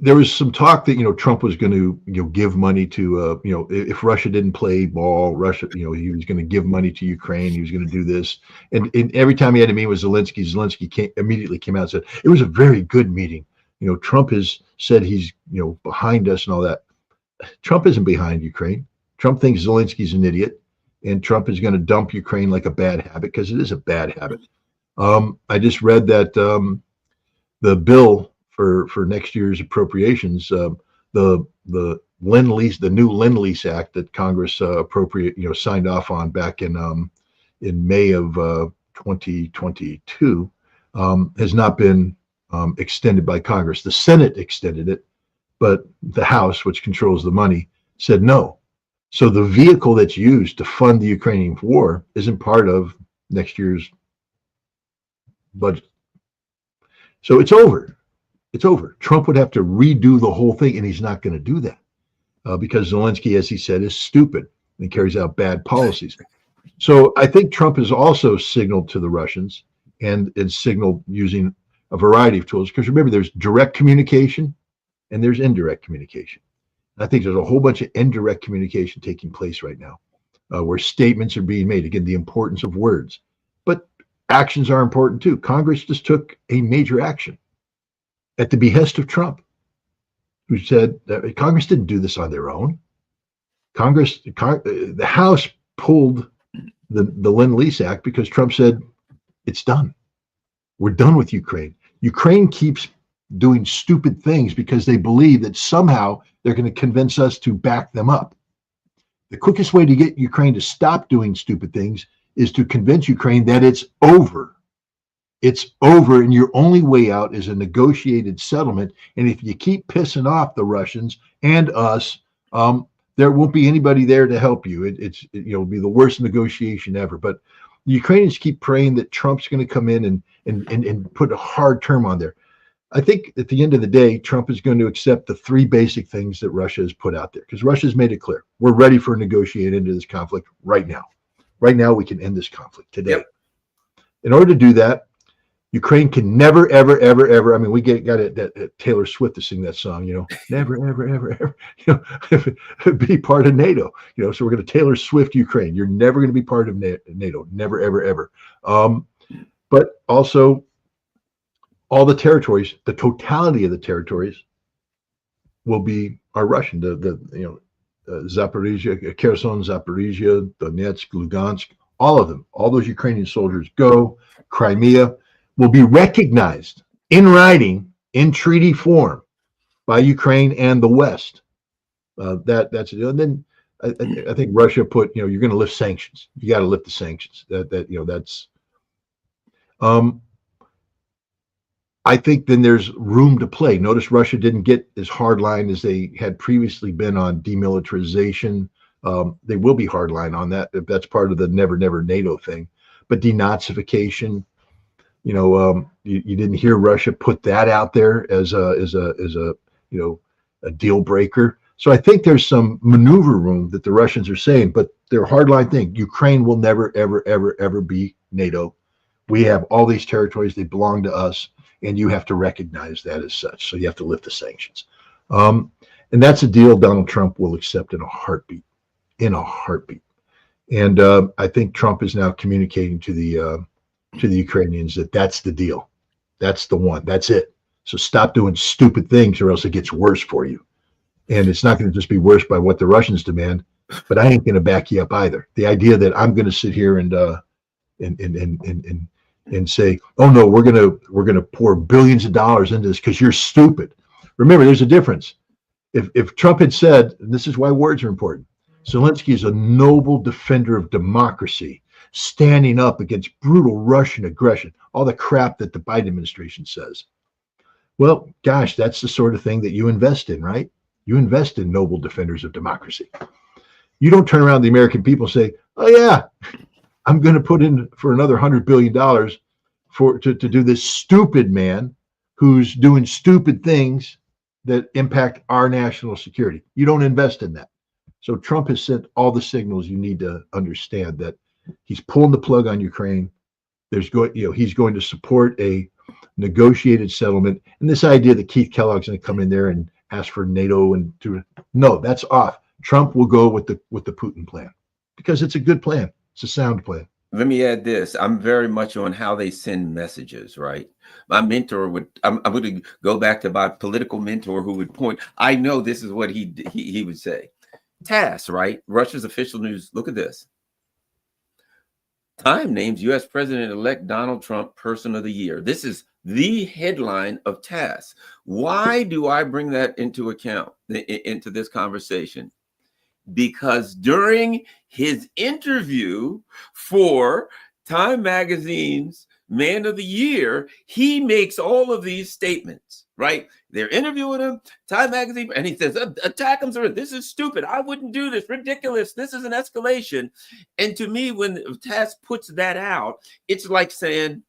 There was some talk that Trump was going to give money to if Russia didn't play ball, he was going to give money to Ukraine. He was going to do this, and every time he had a meeting with Zelensky immediately came out and said it was a very good meeting. Trump has said he's behind us and all that. Trump isn't behind Ukraine. Trump thinks Zelensky's an idiot, and Trump is going to dump Ukraine like a bad habit, because it is a bad habit. I just read that the bill for next year's appropriations, the Lend-Lease, the new Lend-Lease Act that Congress signed off on back in May of 2022, has not been extended by Congress. The Senate extended it, but the House, which controls the money, said no. So the vehicle that's used to fund the Ukrainian war isn't part of next year's budget. So it's over. It's over. Trump would have to redo the whole thing, and he's not going to do that because Zelensky, as he said, is stupid and carries out bad policies. So I think Trump has also signaled to the Russians and signaled using a variety of tools, because remember, there's direct communication and there's indirect communication. And I think there's a whole bunch of indirect communication taking place right now, where statements are being made. Again, the importance of words, but actions are important too. Congress just took a major action at the behest of Trump, who said that Congress didn't do this on their own. The House pulled the Lend-Lease Act because Trump said, it's done. We're done with Ukraine. Ukraine keeps doing stupid things because they believe that somehow they're going to convince us to back them up. The quickest way to get Ukraine to stop doing stupid things is to convince Ukraine that it's over. It's over, and your only way out is a negotiated settlement. And if you keep pissing off the Russians and us, there won't be anybody there to help you. It'll be the worst negotiation ever. But the Ukrainians keep praying that Trump's going to come in and put a hard term on there. I think at the end of the day, Trump is going to accept the three basic things that Russia has put out there, because Russia's made it clear. We're ready for a negotiate into this conflict right now. Right now, we can end this conflict today. Yep. In order to do that, Ukraine can never, ever, ever, ever. I mean, we got that Taylor Swift to sing that song, never, ever, ever, ever, be part of NATO. So we're going to Taylor Swift Ukraine. You're never going to be part of NATO. Never, ever, ever. But also, all the territories, the totality of the territories, will are Russian. Zaporizhia, Kherson, Zaporizhia, Donetsk, Lugansk, all of them. All those Ukrainian soldiers go. Crimea will be recognized in writing, in treaty form, by Ukraine and the West. That's it. And then I think Russia put, you're going to lift sanctions. You got to lift the sanctions. That's. I think then there's room to play. Notice Russia didn't get as hardline as they had previously been on demilitarization. They will be hardline on that if that's part of the never, never NATO thing. But denazification. You didn't hear Russia put that out there as a deal breaker. So I think there's some maneuver room that the Russians are saying, but their hardline thing: Ukraine will never, ever, ever, ever be NATO. We have all these territories; they belong to us, and you have to recognize that as such. So you have to lift the sanctions, and that's a deal Donald Trump will accept in a heartbeat. And I think Trump is now communicating to the Ukrainians that that's the deal. That's the one. That's it. So stop doing stupid things, or else it gets worse for you. And it's not going to just be worse by what the Russians demand, but I ain't going to back you up either. The idea that I'm going to sit here and say, oh no, we're going to pour billions of dollars into this because you're stupid. Remember, there's a difference. If Trump had said, and this is why words are important, Zelensky is a noble defender of democracy. standing up against brutal Russian aggression, all the crap that the Biden administration says. Well, gosh, that's the sort of thing that you invest in, right? You invest in noble defenders of democracy. You don't turn around to the American people and say, oh, yeah, I'm going to put in for another $100 billion to do this stupid man who's doing stupid things that impact our national security. You don't invest in that. So Trump has sent all the signals you need to understand that he's pulling the plug on Ukraine. He's going to support a negotiated settlement. And this idea that Keith Kellogg's going to come in there and ask for NATO no, that's off. Trump will go with the Putin plan because it's a good plan. It's a sound plan. Let me add this. I'm very much on how they send messages, right? My mentor I'm going to go back to my political mentor who would point. I know this is what he would say. TASS, right? Russia's official news. Look at this. Time names U.S. President-elect Donald Trump Person of the Year. This is the headline of TASS. Why do I bring that into account, into this conversation? Because during his interview for Time Magazine's Man of the Year, he makes all of these statements, right? They're interviewing him, Time Magazine, and he says, attack him, sir. This is stupid. I wouldn't do this. Ridiculous. This is an escalation. And to me, when TASS puts that out, it's like saying,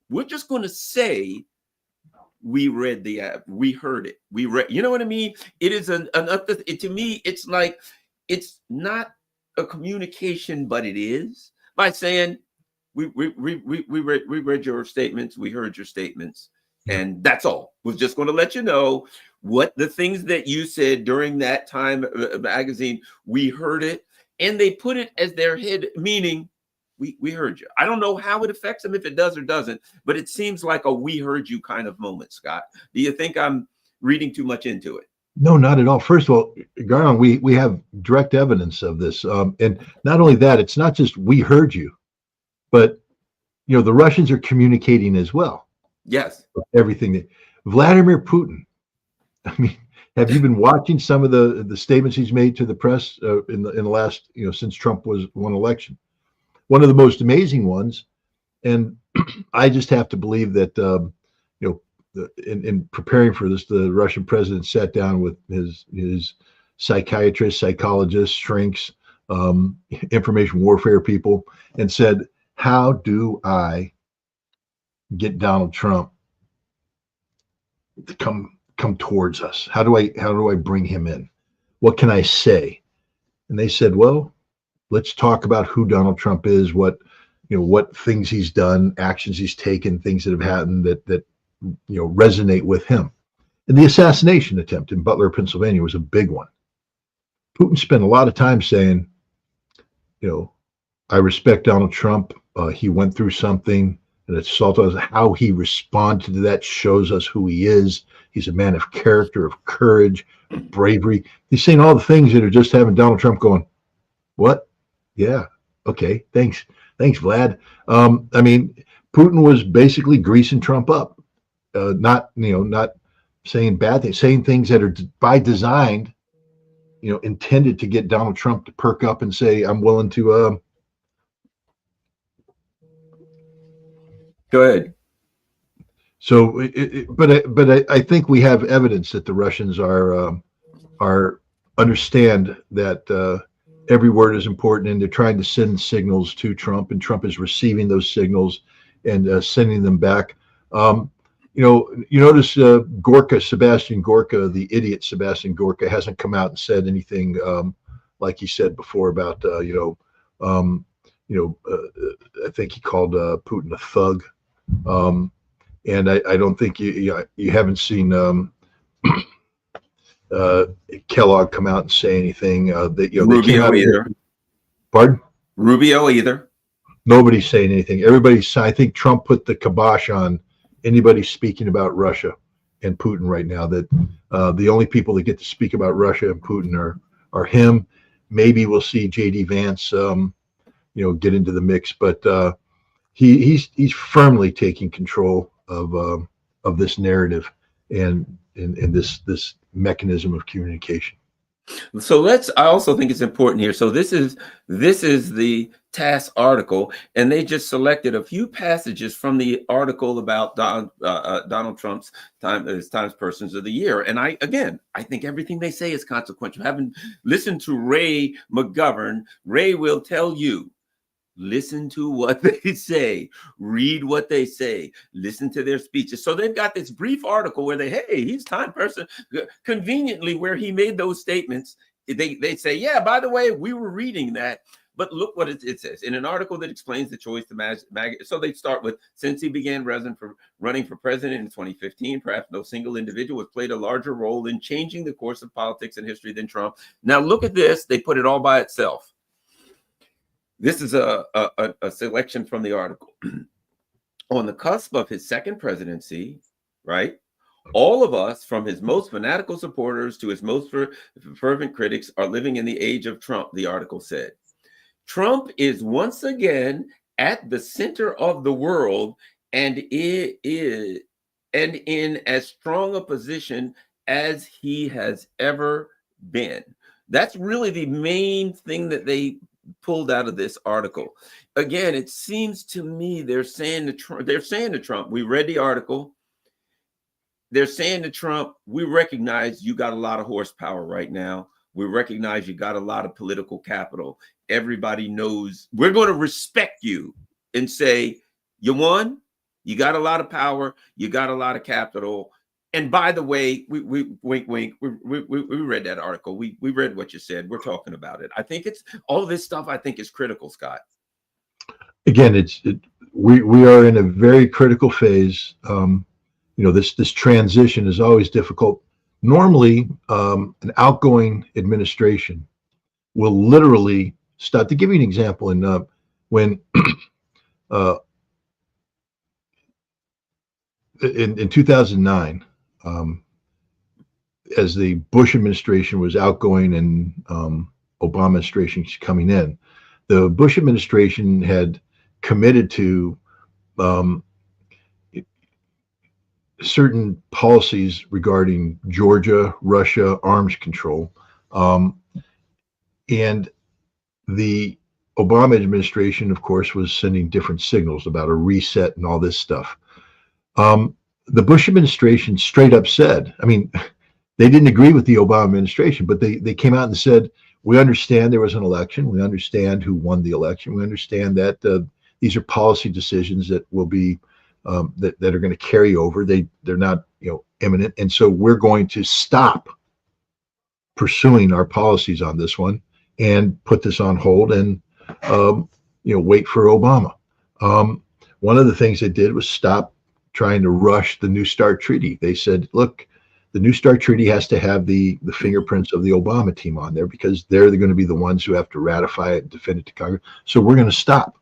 we're just going to say, we read the app, we heard it, we read, you know what I mean? It is to me, it's like, it's not a communication, but it is by saying we read your statements, we heard your statements, and that's all. We're just going to let you know what the things that you said during that Time magazine. We heard it, and they put it as their head, meaning we heard you. I don't know how it affects them, if it does or doesn't, but it seems like a we heard you kind of moment. Scott, do you think I'm reading too much into it? No, not at all. First of all, Garland, we have direct evidence of this. And not only that, it's not just we heard you, but, the Russians are communicating as well. Yes. Everything. Vladimir Putin, I mean, have you been watching some of the statements he's made to the press in the last, since Trump won election? One of the most amazing ones. And I just have to believe that, in preparing for this, the Russian president sat down with his psychiatrists, psychologists, shrinks, information warfare people, and said, how do I get Donald Trump to come towards us? How do I bring him in? What can I say? And they said, well, let's talk about who Donald Trump is, what things he's done, actions he's taken, things that have happened that resonate with him. And the assassination attempt in Butler, Pennsylvania was a big one. Putin spent a lot of time saying, I respect Donald Trump. He went through something, and it's how he responded to that shows us who he is. He's a man of character, of courage, of bravery. He's saying all the things that are just having Donald Trump going, what? Yeah. Okay. Thanks, Vlad. I mean, Putin was basically greasing Trump up. Not saying bad things, saying things that are by design, intended to get Donald Trump to perk up and say, I'm willing to. Go ahead. So, but I think we have evidence that the Russians are understand that every word is important, and they're trying to send signals to Trump, and Trump is receiving those signals and sending them back. You notice Sebastian Gorka, the idiot Sebastian Gorka, hasn't come out and said anything like he said before about I think he called Putin a thug, and I don't think you haven't seen Kellogg come out and say anything that Rubio either. Pardon? Rubio either. Nobody's saying anything. I think Trump put the kibosh on anybody speaking about Russia and Putin right now. That the only people that get to speak about Russia and Putin are him. Maybe we'll see J.D. Vance, get into the mix, but he's firmly taking control of this narrative and this mechanism of communication. So I also think it's important here. So this is the TASS article, and they just selected a few passages from the article about Donald Trump's Times Persons of the Year. And I think everything they say is consequential. Having listened to Ray McGovern, Ray will tell you, listen to what they say, read what they say, listen to their speeches. So they've got this brief article where he's Time Person, conveniently where he made those statements. They say, yeah, by the way, we were reading that. But look what it says in an article that explains the choice to So they start with, since he began running for president in 2015, perhaps no single individual has played a larger role in changing the course of politics and history than Trump. Now look at this. They put it all by itself. This is a selection from the article. On the cusp of his second presidency, right? All of us, from his most fanatical supporters to his most fervent critics, are living in the age of Trump, the article said. Trump is once again at the center of the world and in as strong a position as he has ever been. That's really the main thing that they pulled out of this article. Again, it seems to me they're saying to Trump, we read the article. They're saying to Trump, we recognize you got a lot of horsepower right now. We recognize you got a lot of political capital. Everybody knows we're going to respect you and say, you won, you got a lot of power, you got a lot of capital. And by the way, we read that article. We read what you said. We're talking about it. I think it's all this stuff. I think is critical, Scott. Again, we are in a very critical phase. This transition is always difficult. Normally, an outgoing administration will literally start. To give you an example, when in 2009. As the Bush administration was outgoing and Obama administration coming in, the Bush administration had committed to certain policies regarding Georgia, Russia, arms control. And the Obama administration, of course, was sending different signals about a reset and all this stuff. The Bush administration straight up said, they didn't agree with the Obama administration, but they came out and said, we understand there was an election. We understand who won the election. We understand that these are policy decisions that will be that are going to carry over. They're not imminent, and so we're going to stop pursuing our policies on this one and put this on hold and wait for Obama. One of the things they did was stop trying to rush the New START treaty. They said, look, the New START treaty has to have the fingerprints of the Obama team on there because they're going to be the ones who have to ratify it and defend it to Congress. So we're going to stop.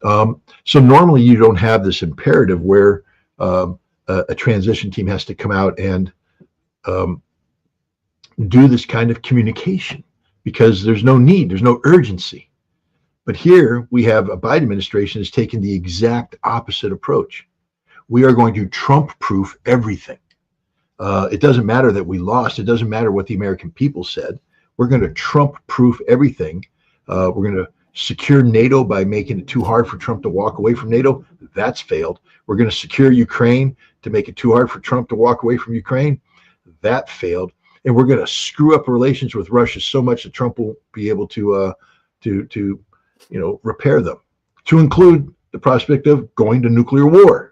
So normally you don't have this imperative where a transition team has to come out and do this kind of communication because there's no need, there's no urgency. But here we have a Biden administration has taken the exact opposite approach. We are going to Trump-proof everything. It doesn't matter that we lost. It doesn't matter what the American people said. We're going to Trump-proof everything. We're going to secure NATO by making it too hard for Trump to walk away from NATO. That's failed. We're going to secure Ukraine to make it too hard for Trump to walk away from Ukraine. That failed. And we're going to screw up relations with Russia so much that Trump will be able to repair them, to include the prospect of going to nuclear war.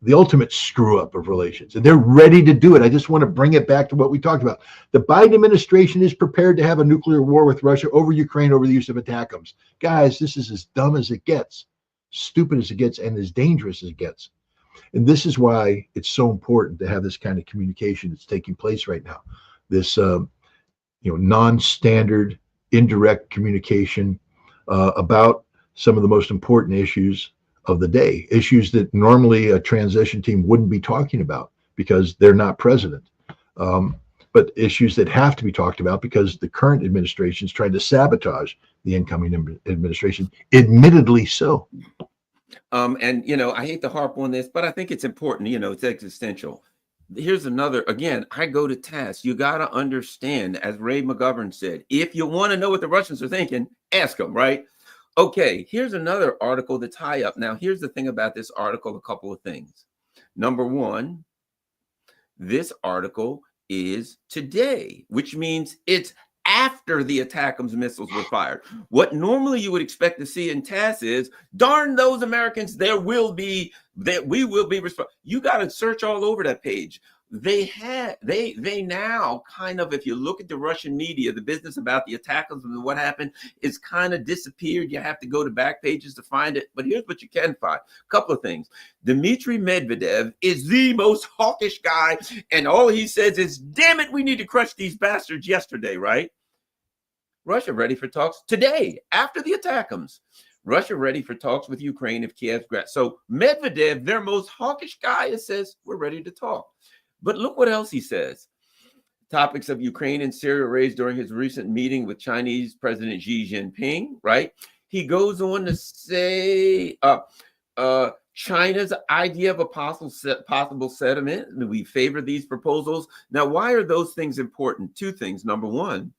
The ultimate screw up of relations, and they're ready to do it. I just want to bring it back to what we talked about. The Biden administration is prepared to have a nuclear war with Russia over Ukraine over the use of ATACMS. Guys, this is as dumb as it gets, stupid as it gets, and as dangerous as it gets. And this is why it's so important to have this kind of communication that's taking place right now. This, non-standard, indirect communication about some of the most important issues of the day, issues that normally a transition team wouldn't be talking about because they're not president, but issues that have to be talked about because the current administration is trying to sabotage the incoming administration, admittedly so. And I hate to harp on this, but I think it's important. It's existential. here's another, again, I go to task. You got to understand, as Ray McGovern said, if you want to know what the Russians are thinking, ask them, right? Okay, here's another article to tie up. Now, here's the thing about this article, a couple of things. Number one, this article is today, which means it's after the ATACMS missiles were fired. What normally you would expect to see in TASS is, darn those Americans, we will be responsible. You got to search all over that page. They now kind of, if you look at the Russian media, the business about the ATACMS and what happened is kind of disappeared. You have to go to back pages to find it. But here's what you can find. A couple of things. Dmitry Medvedev is the most hawkish guy, and all he says is, damn it, we need to crush these bastards yesterday, right? Russia ready for talks today, after the ATACMS. Russia ready for talks with Ukraine if Kiev's grad. So Medvedev, their most hawkish guy, says, we're ready to talk. But look what else he says. Topics of Ukraine and Syria raised during his recent meeting with Chinese President Xi Jinping, right? He goes on to say China's idea of a possible settlement. We favor these proposals. Now, why are those things important? Two things. Number one,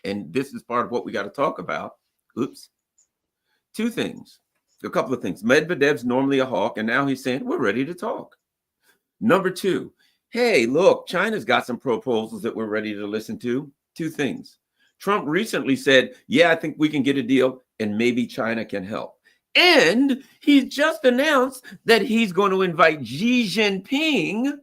and this is part of what we got to talk about. Oops. Two things. A couple of things. Medvedev's normally a hawk, and now he's saying, we're ready to talk. Number two, hey, look, China's got some proposals that we're ready to listen to. Two things. Trump recently said, yeah, I think we can get a deal and maybe China can help. And he just announced that he's going to invite Xi Jinping.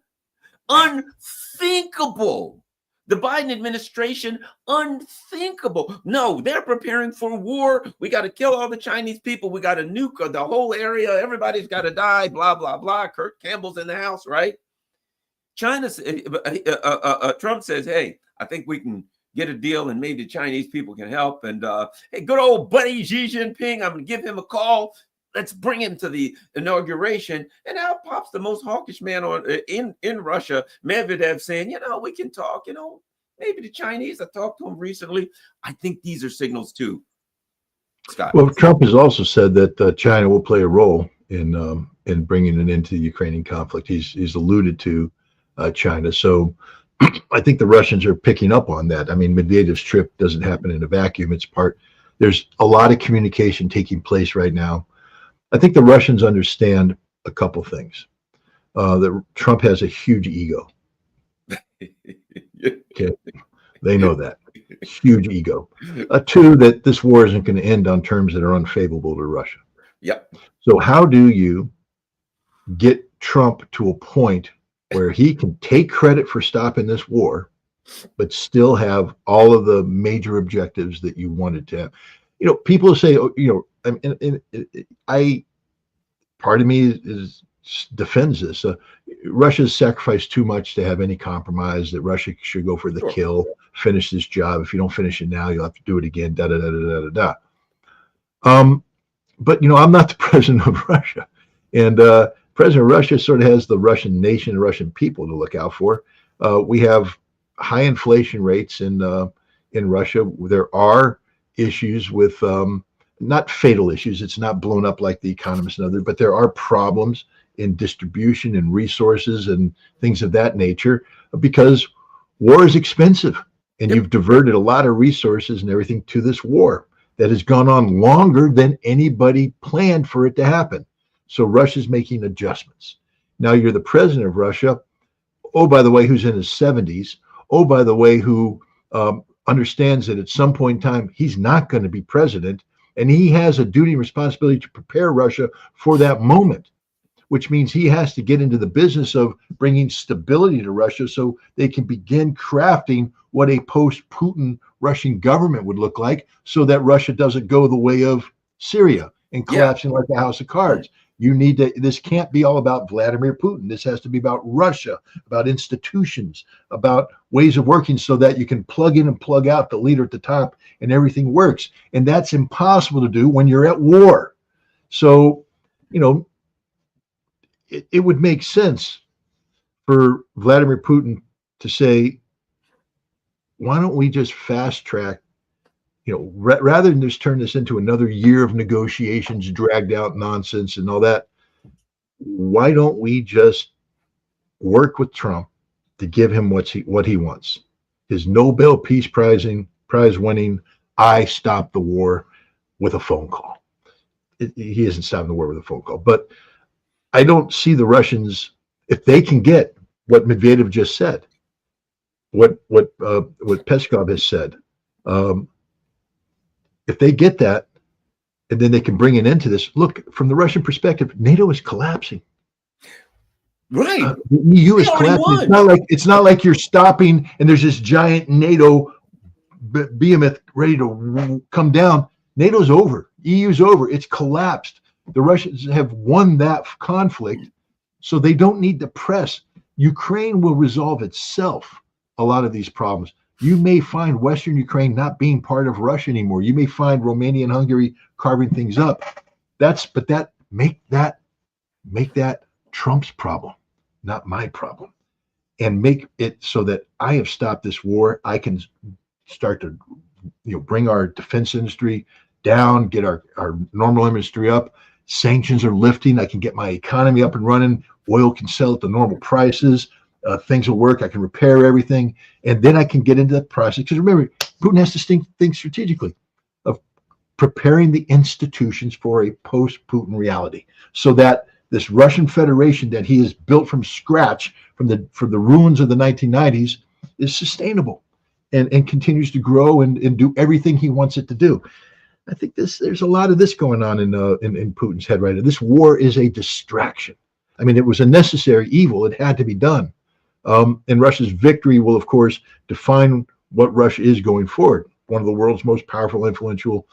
Unthinkable. The Biden administration, unthinkable. No, they're preparing for war. We got to kill all the Chinese people. We got to nuke the whole area. Everybody's got to die, blah, blah, blah. Kurt Campbell's in the house, right? Trump says, hey, I think we can get a deal and maybe the Chinese people can help. And hey, good old buddy Xi Jinping, I'm going to give him a call. Let's bring him to the inauguration. And out pops the most hawkish man in Russia, Medvedev, saying, we can talk, maybe the Chinese. I talked to him recently. I think these are signals too, Scott. Well, Trump has also said that China will play a role in bringing an end to the Ukrainian conflict. He's alluded to China. So I think the Russians are picking up on that. I mean, Medvedev's trip doesn't happen in a vacuum. There's a lot of communication taking place right now. I think the Russians understand a couple things. That Trump has a huge ego. Okay, they know that. Huge ego. Two, that this war isn't going to end on terms that are unfavorable to Russia. Yep. So how do you get Trump to a point where he can take credit for stopping this war, but still have all of the major objectives that you wanted to have? People say, part of me defends this. Russia's sacrificed too much to have any compromise, that Russia should go for the kill, finish this job. If you don't finish it now, you'll have to do it again, da, da, da, da, da, da. But, I'm not the president of Russia. And President of Russia sort of has the Russian nation and Russian people to look out for. We have high inflation rates in Russia. There are issues with not fatal issues. It's not blown up like The Economist and others, but there are problems in distribution and resources and things of that nature, because war is expensive, and you've diverted a lot of resources and everything to this war that has gone on longer than anybody planned for it to happen. So Russia's making adjustments. Now you're the president of Russia, oh, by the way, who's in his 70s, oh, by the way, who understands that at some point in time he's not going to be president, and he has a duty and responsibility to prepare Russia for that moment, which means he has to get into the business of bringing stability to Russia so they can begin crafting what a post-Putin Russian government would look like, so that Russia doesn't go the way of Syria and collapsing like a house of cards. This can't be all about Vladimir Putin. This has to be about Russia, about institutions, about ways of working, so that you can plug in and plug out the leader at the top and everything works. And that's impossible to do when you're at war. So, it would make sense for Vladimir Putin to say, why don't we just fast track, rather than just turn this into another year of negotiations, dragged out nonsense and all that, why don't we just work with Trump to give him what he wants. His Nobel Peace Prize winning, I stopped the war with a phone call. He isn't stopping the war with a phone call, but I don't see the Russians, if they can get what Medvedev just said, what Peskov has said, if they get that, and then they can bring an end to this. Look, from the Russian perspective, NATO is collapsing. Right. The EU is They already collapsing. won. It's not like you're stopping and there's this giant NATO behemoth ready to come down. NATO's over. EU's over. It's collapsed. The Russians have won that conflict, so they don't need to press. Ukraine will resolve itself a lot of these problems. You may find Western Ukraine not being part of Russia anymore. You may find Romania and Hungary carving things up. Make that Trump's problem, not my problem, and make it so that I have stopped this war. I can start to, bring our defense industry down, get our normal industry up. Sanctions are lifting. I can get my economy up and running. Oil can sell at the normal prices. Things will work. I can repair everything, and then I can get into that process. Because remember, Putin has to think strategically of preparing the institutions for a post-Putin reality, so that this Russian Federation that he has built from scratch from the ruins of the 1990s is sustainable and continues to grow and do everything he wants it to do. I think there's a lot of this going on in Putin's head right now. This war is a distraction. I mean, it was a necessary evil. It had to be done. And Russia's victory will, of course, define what Russia is going forward. One of the world's most powerful, influential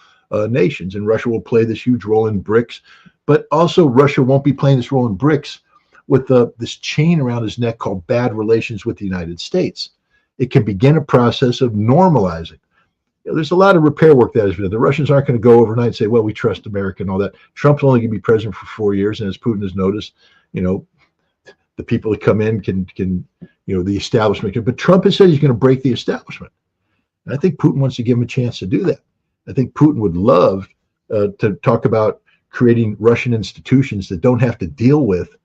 nations. And Russia will play this huge role in BRICS. But also, Russia won't be playing this role in BRICS with this chain around his neck called bad relations with the United States. It can begin a process of normalizing. There's a lot of repair work that is done. The Russians aren't going to go overnight and say, well, we trust America and all that. Trump's only going to be president for 4 years. And as Putin has noticed, the people that come in can the establishment can. But Trump has said he's going to break the establishment. And I think Putin wants to give him a chance to do that. I think Putin would love to talk about creating Russian institutions that don't have to deal with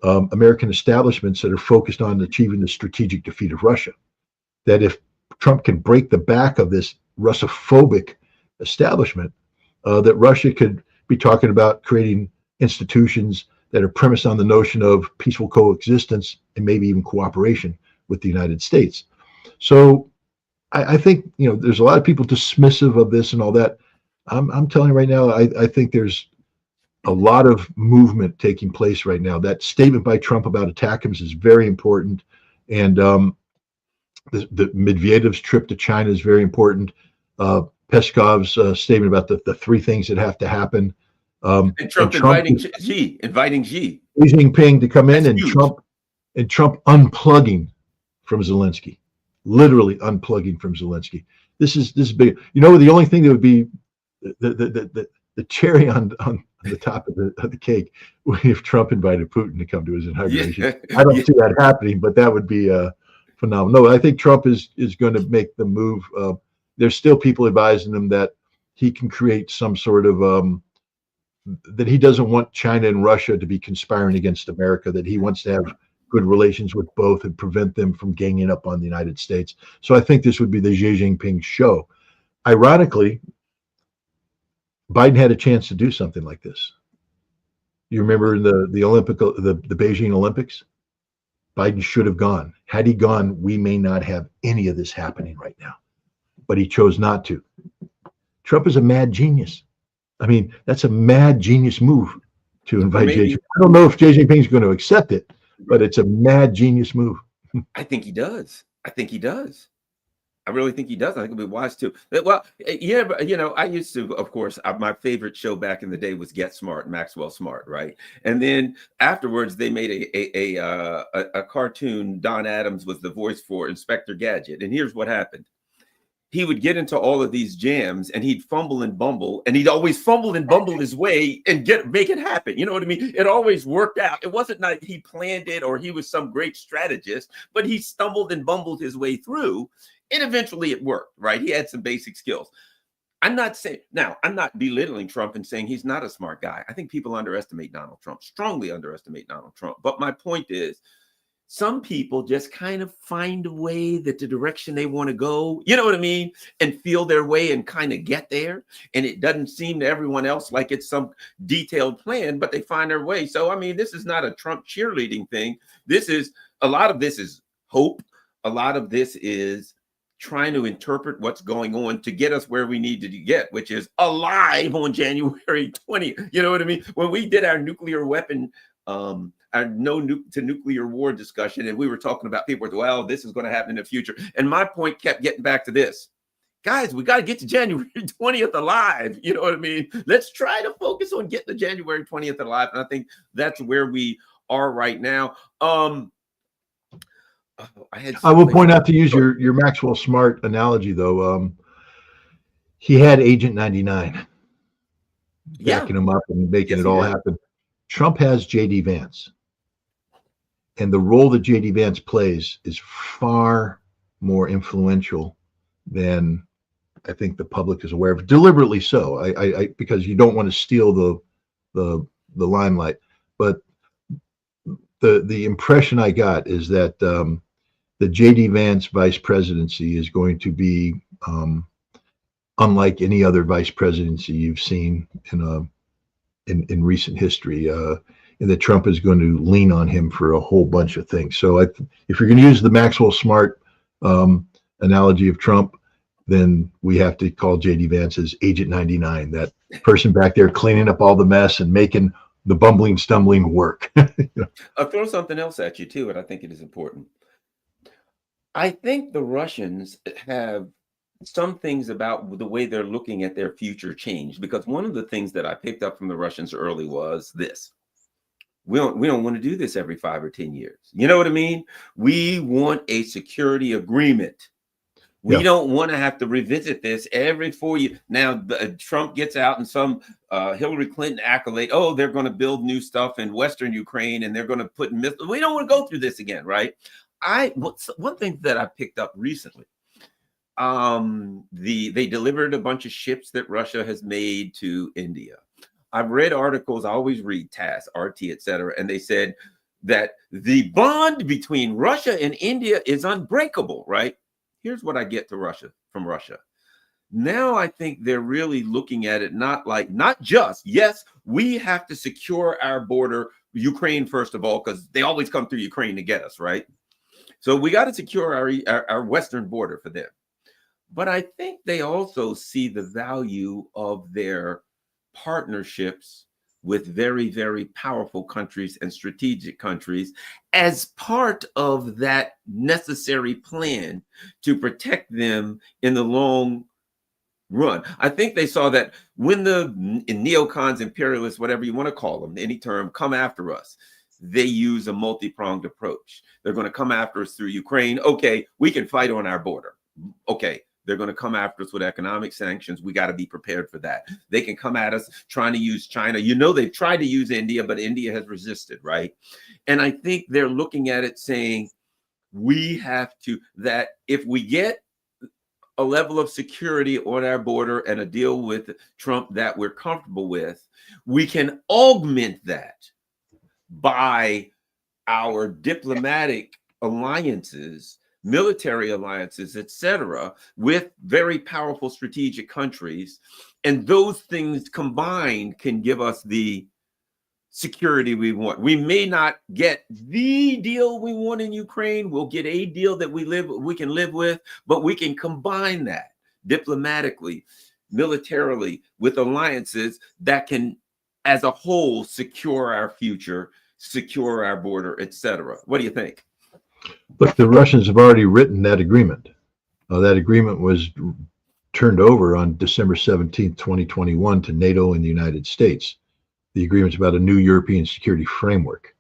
American establishments that are focused on achieving the strategic defeat of Russia. That if Trump can break the back of this Russophobic establishment, that Russia could be talking about creating institutions that are premised on the notion of peaceful coexistence and maybe even cooperation with the United States. So I think, there's a lot of people dismissive of this and all that. I'm telling you right now, I think there's a lot of movement taking place right now. That statement by Trump about ATACMS is very important. And the Medvedev's trip to China is very important. Peskov's statement about the three things that have to happen. And Trump inviting Xi. Xi Jinping to come in. That's huge. Trump unplugging from Zelensky, literally unplugging from Zelensky. This is big. The only thing that would be the cherry on the top of the cake would be if Trump invited Putin to come to his inauguration. Yeah. I don't see that happening, but that would be phenomenal. No, I think Trump is going to make the move. There's still people advising him that he can create some sort of that he doesn't want China and Russia to be conspiring against America, that he wants to have good relations with both and prevent them from ganging up on the United States. So I think this would be the Xi Jinping show. Ironically, Biden had a chance to do something like this. You remember the Beijing Olympics? Biden should have gone. Had he gone, we may not have any of this happening right now. But he chose not to. Trump is a mad genius. I mean, that's a mad genius move to invite Xi Jinping. I don't know if Xi Jinping is going to accept it, but it's a mad genius move. I think he does. I really think he does. I think it'll be wise too. Well, yeah, but I used to, of course, my favorite show back in the day was Get Smart, Maxwell Smart, right? And then afterwards, they made a cartoon. Don Adams was the voice for Inspector Gadget, and here's what happened. He would get into all of these jams and he'd fumble and bumble, and he'd always fumble and bumble his way and make it happen. You know what I mean? It always worked out. It wasn't like he planned it or he was some great strategist, but he stumbled and bumbled his way through, and eventually it worked, right? He had some basic skills. I'm not belittling Trump and saying he's not a smart guy. I think people underestimate Donald Trump, strongly underestimate Donald Trump. But my point is, some people just kind of find a way that the direction they want to go, you know what I mean, and feel their way and kind of get there. And it doesn't seem to everyone else like it's some detailed plan, but they find their way. So, I mean, this is not a Trump cheerleading thing. This is a lot of this is hope. A lot of this is trying to interpret what's going on to get us where we need to get, which is alive on January 20th. You know what I mean? When we did our nuclear weapon, our to nuclear war discussion, and we were talking about people, well, this is going to happen in the future. And my point kept getting back to this. Guys, we got to get to January 20th alive. You know what I mean? Let's try to focus on getting to January 20th alive. And I think that's where we are right now. I will point out, to use your Maxwell Smart analogy, though, he had Agent 99 backing him up and making it all happen. Trump has J.D. Vance. And the role that J.D. Vance plays is far more influential than I think the public is aware of, deliberately so. I because you don't want to steal the limelight. But the impression I got is that the J.D. Vance vice presidency is going to be unlike any other vice presidency you've seen in recent history. And that Trump is going to lean on him for a whole bunch of things. So if you're going to use the Maxwell Smart analogy of Trump, then we have to call J.D. Vance as Agent 99, that person back there cleaning up all the mess and making the bumbling, stumbling work. You know? I'll throw something else at you too, and I think it is important. I think the Russians have some things about the way they're looking at their future changed, because one of the things that I picked up from the Russians early was this. We don't want to do this every 5 or 10 years. You know what I mean? We want a security agreement. We don't want to have to revisit this every 4 years. Now, Trump gets out and some Hillary Clinton accolade, oh, they're going to build new stuff in Western Ukraine and they're going to put missiles. We don't want to go through this again, right? One thing that I picked up recently, they delivered a bunch of ships that Russia has made to India. I've read articles, I always read TASS, RT, etc., and they said that the bond between Russia and India is unbreakable, right? Here's what I get from Russia. Now I think they're really looking at it not just, yes, we have to secure our border, Ukraine, first of all, because they always come through Ukraine to get us, right? So we got to secure our western border for them. But I think they also see the value of their partnerships with very, very powerful countries and strategic countries as part of that necessary plan to protect them in the long run. I think they saw that when the neocons, imperialists, whatever you want to call them, any term, come after us, they use a multi-pronged approach. They're going to come after us through Ukraine. Okay, we can fight on our border. Okay, they're going to come after us with economic sanctions. We got to be prepared for that. They can come at us trying to use China. You know, they've tried to use India, but India has resisted, right? And I think they're looking at it saying, we have to, that if we get a level of security on our border and a deal with Trump that we're comfortable with, we can augment that by our diplomatic alliances, military alliances, etc., with very powerful strategic countries. And those things combined can give us the security we want. We may not get the deal we want in Ukraine. We'll get a deal that we can live with, but we can combine that diplomatically, militarily, with alliances that can, as a whole, secure our future, secure our border, etc. What do you think? But the Russians have already written that agreement. That agreement was turned over on December 17th, 2021 to NATO and the United States. The agreement's about a new European security framework.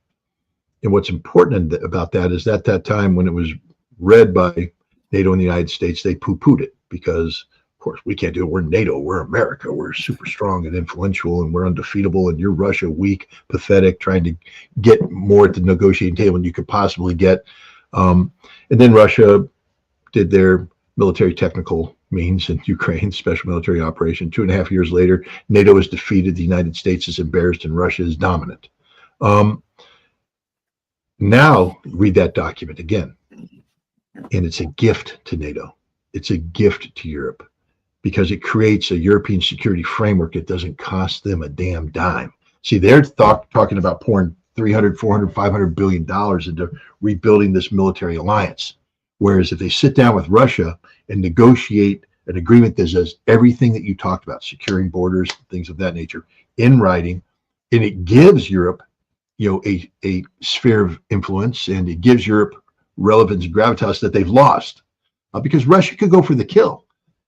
And what's important about that is at that time when it was read by NATO and the United States, they poo-pooed it because, of course, we can't do it. We're NATO, we're America, we're super strong and influential and we're undefeatable, and you're Russia, weak, pathetic, trying to get more at the negotiating table than you could possibly get. And then Russia did their military technical means in Ukraine, special military operation. 2.5 years later, NATO is defeated, the United States is embarrassed, and Russia is dominant. Now read that document again, and it's a gift to NATO. It's a gift to Europe because it creates a European security framework that doesn't cost them a damn dime. See, they're talking about pouring 300, 400, 500 billion dollars into rebuilding this military alliance. Whereas if they sit down with Russia and negotiate an agreement that does everything that you talked about, securing borders, things of that nature, in writing, and it gives Europe, a sphere of influence, and it gives Europe relevance and gravitas that they've lost, because Russia could go for the kill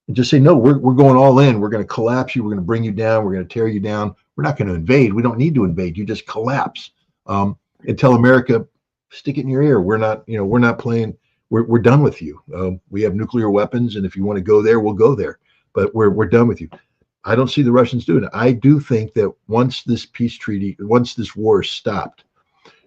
and just say, no, we're going all in. We're going to collapse you. We're going to bring you down. We're going to tear you down. We're not going to invade. We don't need to invade. You just collapse, and tell America, stick it in your ear. We're not playing. We're done with you. We have nuclear weapons, and if you want to go there, we'll go there. But we're done with you. I don't see the Russians doing it. I do think that once this war is stopped,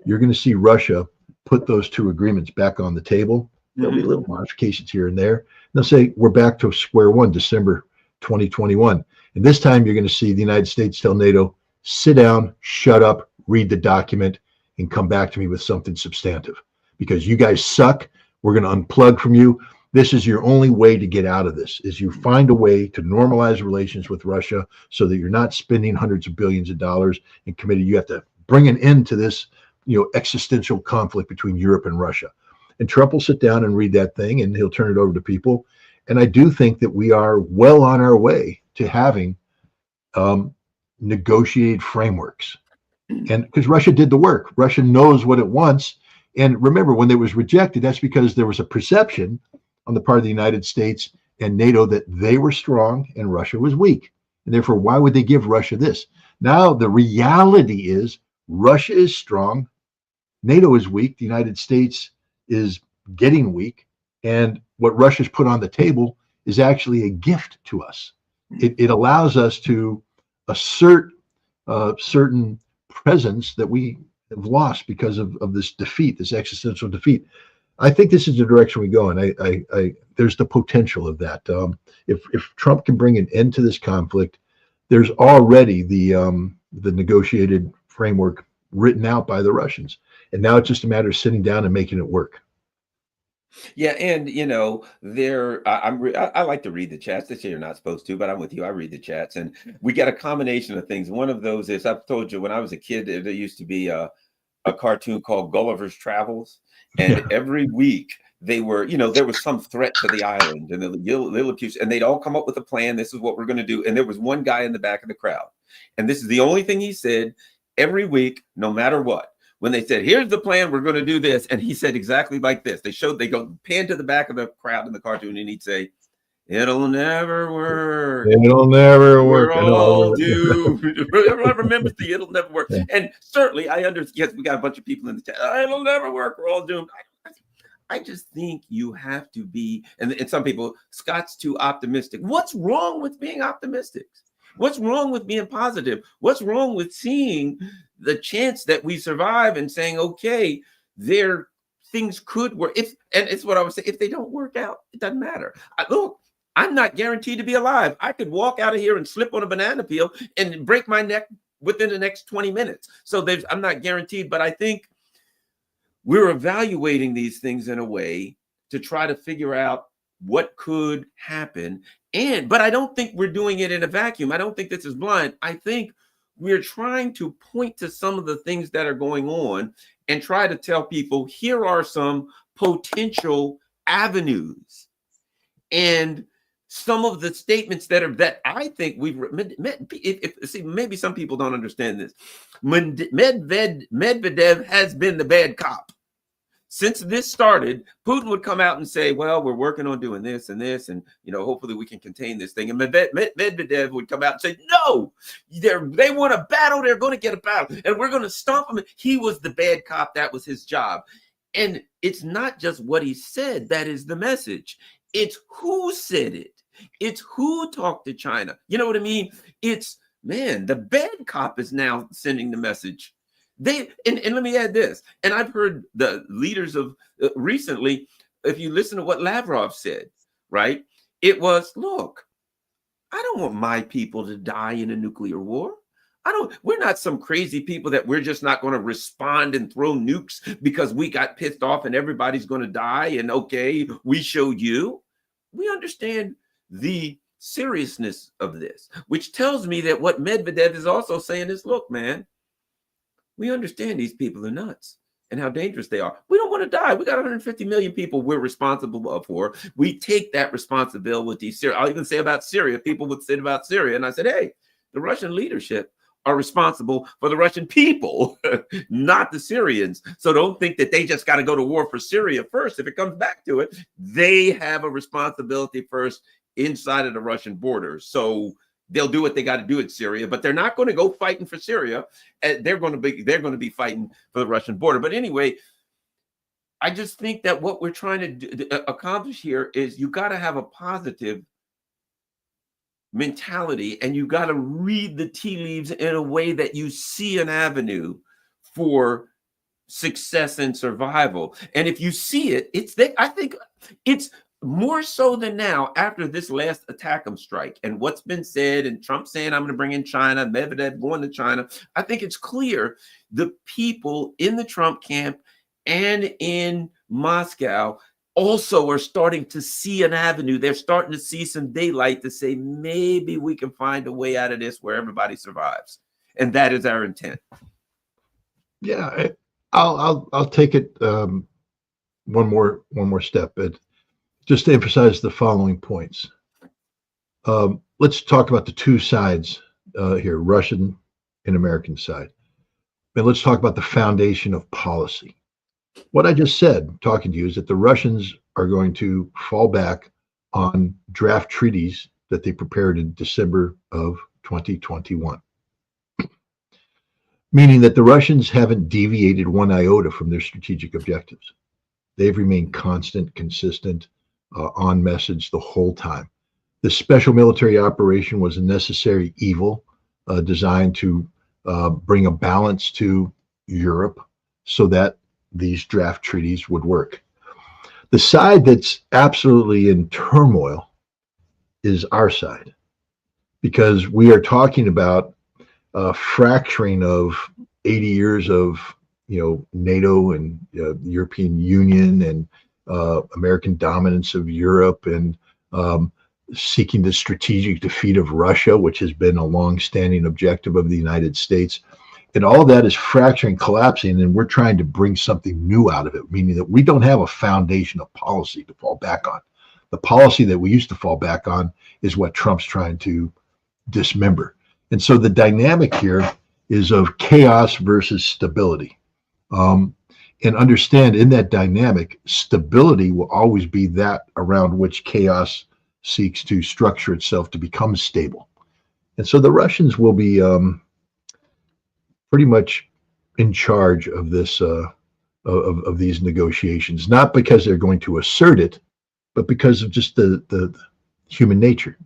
you're going to see Russia put those two agreements back on the table. There'll be little modifications here and there. They'll say we're back to square one, December 2021. And this time you're going to see the United States tell NATO, sit down, shut up, read the document, and come back to me with something substantive. Because you guys suck. We're going to unplug from you. This is your only way to get out of this, is you find a way to normalize relations with Russia so that you're not spending hundreds of billions of dollars and committed. You have to bring an end to this, existential conflict between Europe and Russia. And Trump will sit down and read that thing, and he'll turn it over to people. And I do think that we are well on our way to having negotiated frameworks. And because Russia did the work, Russia knows what it wants. And remember, when it was rejected, that's because there was a perception on the part of the United States and NATO that they were strong and Russia was weak. And therefore, why would they give Russia this? Now, the reality is Russia is strong, NATO is weak, the United States is getting weak. And what Russia's put on the table is actually a gift to us. It allows us to assert certain presence that we have lost because of this defeat, this existential defeat. I think this is the direction we go, and I there's the potential of that. If Trump can bring an end to this conflict, there's already the negotiated framework written out by the Russians, and now it's just a matter of sitting down and making it work. Yeah, and I like to read the chats. They say you're not supposed to, but I'm with you. I read the chats, and we get a combination of things. One of those is, I've told you, when I was a kid, there used to be a cartoon called Gulliver's Travels, and every week they were, there was some threat to the island, and and they'd all come up with a plan. This is what we're going to do, and there was one guy in the back of the crowd, and this is the only thing he said every week, no matter what. When they said, here's the plan, we're going to do this. And he said exactly like this. They go pan to the back of the crowd in the cartoon, and he'd say, it'll never work. It'll never work. We're all doomed. Everyone remembers the it'll never work. Yeah. And certainly I understand, yes, we got a bunch of people in the chat. It'll never work. We're all doomed. I just think you have to be, and some people, Scott's too optimistic. What's wrong with being optimistic? What's wrong with being positive? What's wrong with seeing the chance that we survive and saying, okay, things could work. And it's what I would say, if they don't work out, it doesn't matter. Look, I'm not guaranteed to be alive. I could walk out of here and slip on a banana peel and break my neck within the next 20 minutes. So I'm not guaranteed, but I think we're evaluating these things in a way to try to figure out what could happen. But I don't think we're doing it in a vacuum. I don't think this is blind. I think we're trying to point to some of the things that are going on and try to tell people, here are some potential avenues. And some of the statements that I think we've see, maybe some people don't understand this. Medvedev has been the bad cop. Since this started, Putin would come out and say, well, we're working on doing this, and hopefully we can contain this thing. And Medvedev would come out and say, no, they want a battle. They're going to get a battle, and we're going to stomp them. He was the bad cop. That was his job. And it's not just what he said that is the message. It's who said it. It's who talked to China. You know what I mean? It's, man, the bad cop is now sending the message. And let me add this, and I've heard the leaders of recently, if you listen to what Lavrov said, right? It was, look, I don't want my people to die in a nuclear war. We're not some crazy people that we're just not going to respond and throw nukes because we got pissed off and everybody's going to die. And okay, we showed you. We understand the seriousness of this, which tells me that what Medvedev is also saying is, look, man, we understand these people are nuts and how dangerous they are. We don't want to die. We got 150 million people we're responsible for. We take that responsibility. I'll even say about Syria. People would say about Syria. And I said, hey, the Russian leadership are responsible for the Russian people, not the Syrians. So don't think that they just got to go to war for Syria first. If it comes back to it, they have a responsibility first inside of the Russian border. So they'll do what they got to do in Syria, but they're not going to go fighting for Syria. They're going to be fighting for the Russian border. But anyway, I just think that what we're trying to accomplish here is you got to have a positive mentality, and you got to read the tea leaves in a way that you see an avenue for success and survival. And if you see it, it's there. I think it's more so than now after this last attack-em strike and what's been said, and Trump saying, I'm going to bring in China, Medvedev going to China. I think it's clear the people in the Trump camp and in Moscow also are starting to see an avenue. They're starting to see some daylight to say, maybe we can find a way out of this where everybody survives. And that is our intent. Yeah, I'll take it one more step, but just to emphasize the following points. Let's talk about the two sides here, Russian and American side. And let's talk about the foundation of policy. What I just said, talking to you, is that the Russians are going to fall back on draft treaties that they prepared in December of 2021. Meaning that the Russians haven't deviated one iota from their strategic objectives. They've remained constant, consistent, on message the whole time. The special military operation was a necessary evil designed to bring a balance to Europe so that these draft treaties would work. The side that's absolutely in turmoil is our side, because we are talking about fracturing of 80 years of NATO and European Union and American dominance of Europe, and seeking the strategic defeat of Russia, which has been a long-standing objective of the United States. And all of that is fracturing, collapsing, and we're trying to bring something new out of it, meaning that we don't have a foundation of policy to fall back on. The policy that we used to fall back on is what Trump's trying to dismember. And so the dynamic here is of chaos versus stability. And understand, in that dynamic, stability will always be that around which chaos seeks to structure itself to become stable. And so the Russians will be pretty much in charge of this of these negotiations, not because they're going to assert it, but because of just the human nature.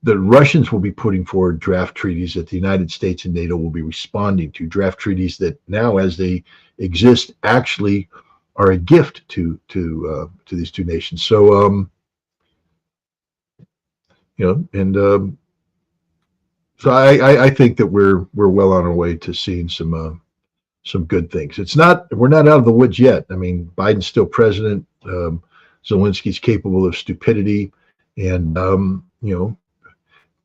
The Russians will be putting forward draft treaties that the United States and NATO will be responding to, draft treaties that now, as they exist, actually are a gift to these two nations. So so I think that we're well on our way to seeing some good things. We're not out of the woods yet. I mean, Biden's still president. Zelensky's capable of stupidity, and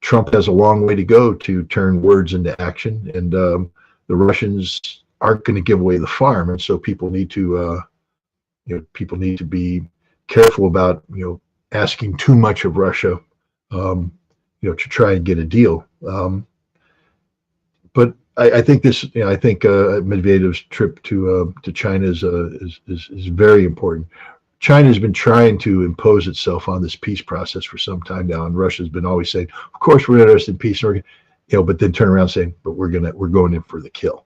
Trump has a long way to go to turn words into action, and the Russians aren't going to give away the farm, and so people need to be careful about asking too much of Russia, to try and get a deal. But I think Medvedev's trip to China is very important. China has been trying to impose itself on this peace process for some time now, and Russia's been always saying, "Of course, we're interested in peace," but then turn around saying, "But we're going in for the kill."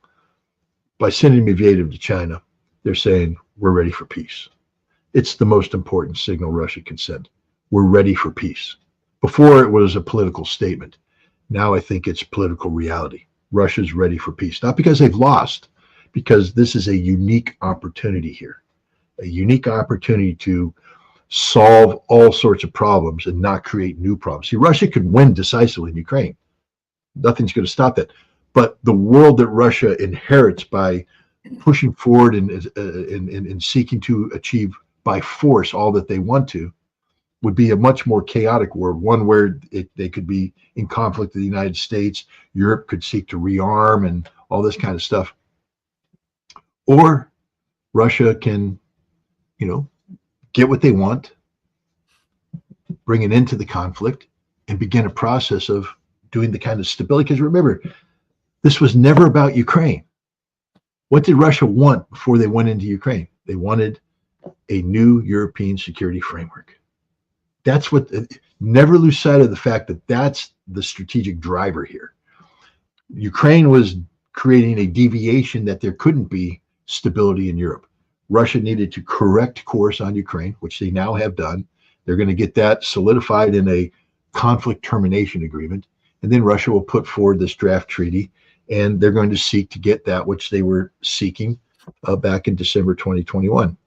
By sending Medvedev to China, they're saying we're ready for peace. It's the most important signal Russia can send. We're ready for peace. Before it was a political statement. Now I think it's political reality. Russia's ready for peace, not because they've lost, because this is a unique opportunity here. A unique opportunity to solve all sorts of problems and not create new problems. See, Russia could win decisively in Ukraine. Nothing's going to stop that. But the world that Russia inherits by pushing forward and seeking to achieve by force all that they want to would be a much more chaotic world, one where they could be in conflict with the United States. Europe could seek to rearm and all this kind of stuff. Or Russia can, get what they want, bring an end to the conflict, and begin a process of doing the kind of stability. Because remember, this was never about Ukraine. What did Russia want before they went into Ukraine? They wanted a new European security framework. That's what, never lose sight of the fact that that's the strategic driver here. Ukraine was creating a deviation that there couldn't be stability in Europe. Russia needed to correct course on Ukraine, which they now have done. They're going to get that solidified in a conflict termination agreement. And then Russia will put forward this draft treaty, and they're going to seek to get that which they were seeking back in December 2021.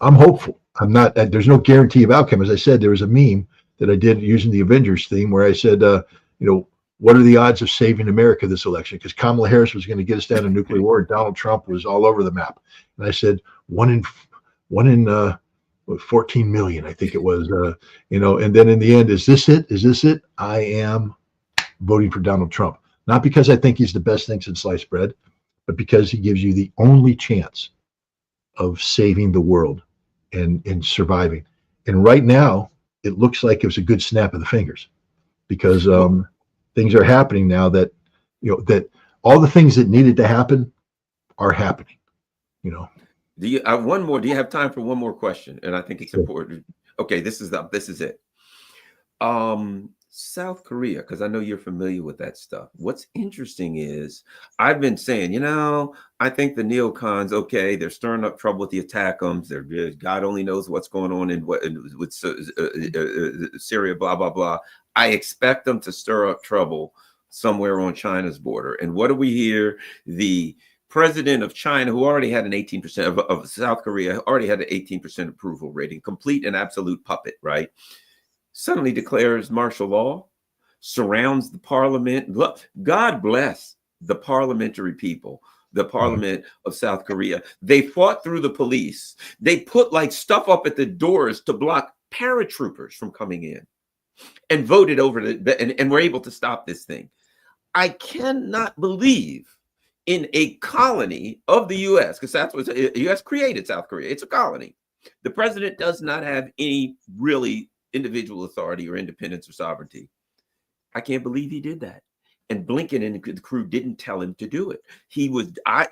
I'm hopeful. I'm not, there's no guarantee of outcome. As I said, there was a meme that I did using the Avengers theme where I said, what are the odds of saving America this election? Because Kamala Harris was going to get us down to nuclear war, and Donald Trump was all over the map. And I said, one in 14 million, I think it was, and then in the end, is this it? Is this it? I am voting for Donald Trump. Not because I think he's the best thing since sliced bread, but because he gives you the only chance of saving the world and surviving. And right now, it looks like it was a good snap of the fingers, because things are happening now that, that all the things that needed to happen are happening. Do you one more? Do you have time for one more question? And I think it's important. Okay, this is it. South Korea, because I know you're familiar with that stuff. What's interesting is I've been saying, I think the neocons, okay, they're stirring up trouble with the attackums. God only knows what's going on with Syria, blah, blah, blah. I expect them to stir up trouble somewhere on China's border. And what do we hear? The president of China, who already had an 18% of South Korea, already had an 18% approval rating, complete and absolute puppet, right? Suddenly declares martial law, surrounds the parliament. Look, God bless the parliamentary people, the parliament of South Korea. They fought through the police. They put stuff up at the doors to block paratroopers from coming in, and voted over and were able to stop this thing. I cannot believe in a colony of the U.S., because that's what the U.S. created South Korea. It's a colony. The president does not have any really individual authority or independence or sovereignty. I can't believe he did that. And Blinken and the crew didn't tell him to do it. I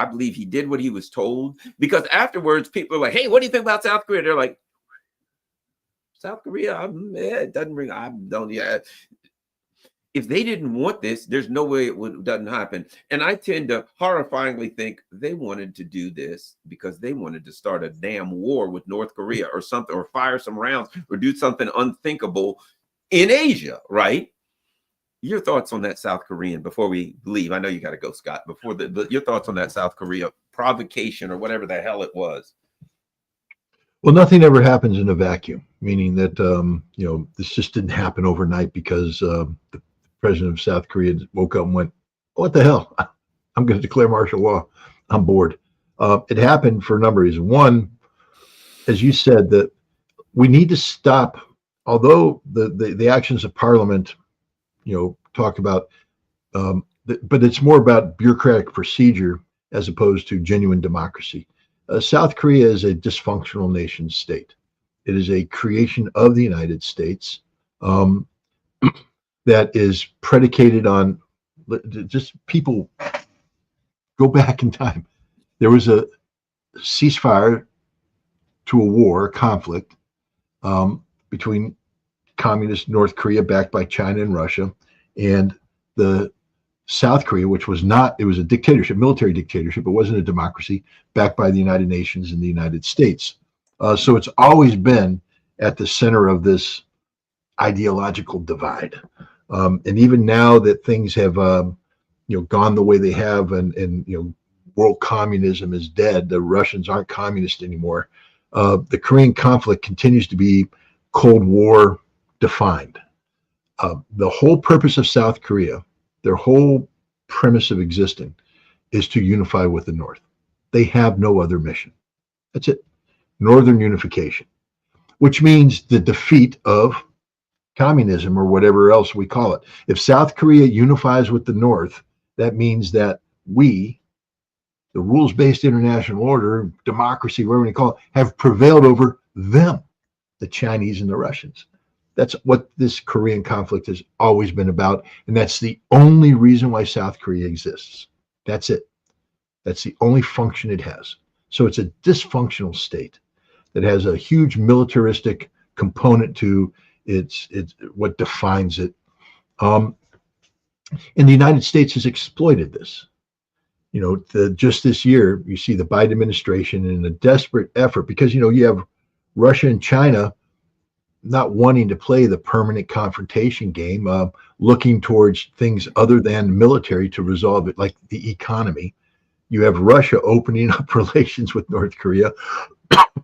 believe he did what he was told, because afterwards people are like, hey, what do you think about South Korea? They're like, South Korea, it doesn't ring. I don't. Yeah. If they didn't want this, there's no way it doesn't happen. And I tend to horrifyingly think they wanted to do this because they wanted to start a damn war with North Korea or something, or fire some rounds, or do something unthinkable in Asia, right? Your thoughts on that South Korean before we leave? I know you got to go, Scott. Before your thoughts on that South Korea provocation or whatever the hell it was. Well, nothing ever happens in a vacuum, meaning that, this just didn't happen overnight because the president of South Korea woke up and went, what the hell? I'm going to declare martial law. I'm bored. It happened for a number of reasons. One, as you said, that we need to stop, although the actions of Parliament, talk about, but it's more about bureaucratic procedure as opposed to genuine democracy. South Korea is a dysfunctional nation state. It is a creation of the United States that is predicated on just people. Go back in time. There was a ceasefire to a war, a conflict between communist North Korea, backed by China and Russia, and the South Korea, which was not, it was a dictatorship, military dictatorship. It wasn't a democracy, backed by the United Nations and the United States. So it's always been at the center of this ideological divide. And even now that things have, gone the way they have, and world communism is dead, the Russians aren't communist anymore. The Korean conflict continues to be Cold War defined. The whole purpose of South Korea, their whole premise of existing, is to unify with the North. They have no other mission. That's it. Northern unification, which means the defeat of communism or whatever else we call it. If South Korea unifies with the North, that means that we, the rules-based international order, democracy, whatever you call it, have prevailed over them, the Chinese and the Russians. That's what this Korean conflict has always been about, and that's the only reason why South Korea exists. That's it. That's the only function it has. So it's a dysfunctional state that has a huge militaristic component to it's what defines it. And the United States has exploited this. You know, just this year, you see the Biden administration in a desperate effort because, you know, you have Russia and China not wanting to play the permanent confrontation game, looking towards things other than military to resolve it, like the economy. You have Russia opening up relations with North Korea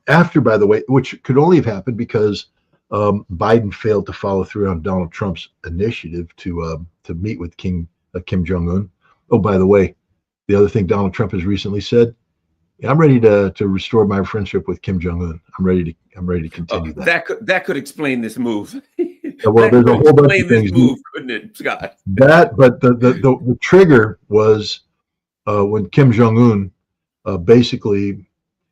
after, by the way, which could only have happened because Biden failed to follow through on Donald Trump's initiative to meet with Kim Jong-un. Oh, by the way, the other thing Donald Trump has recently said, I'm ready to restore my friendship with Kim Jong-un. I'm ready to continue that. That could explain this move. Well, there's a whole bunch of things. Move, couldn't it, Scott? But the trigger was when Kim Jong-un basically,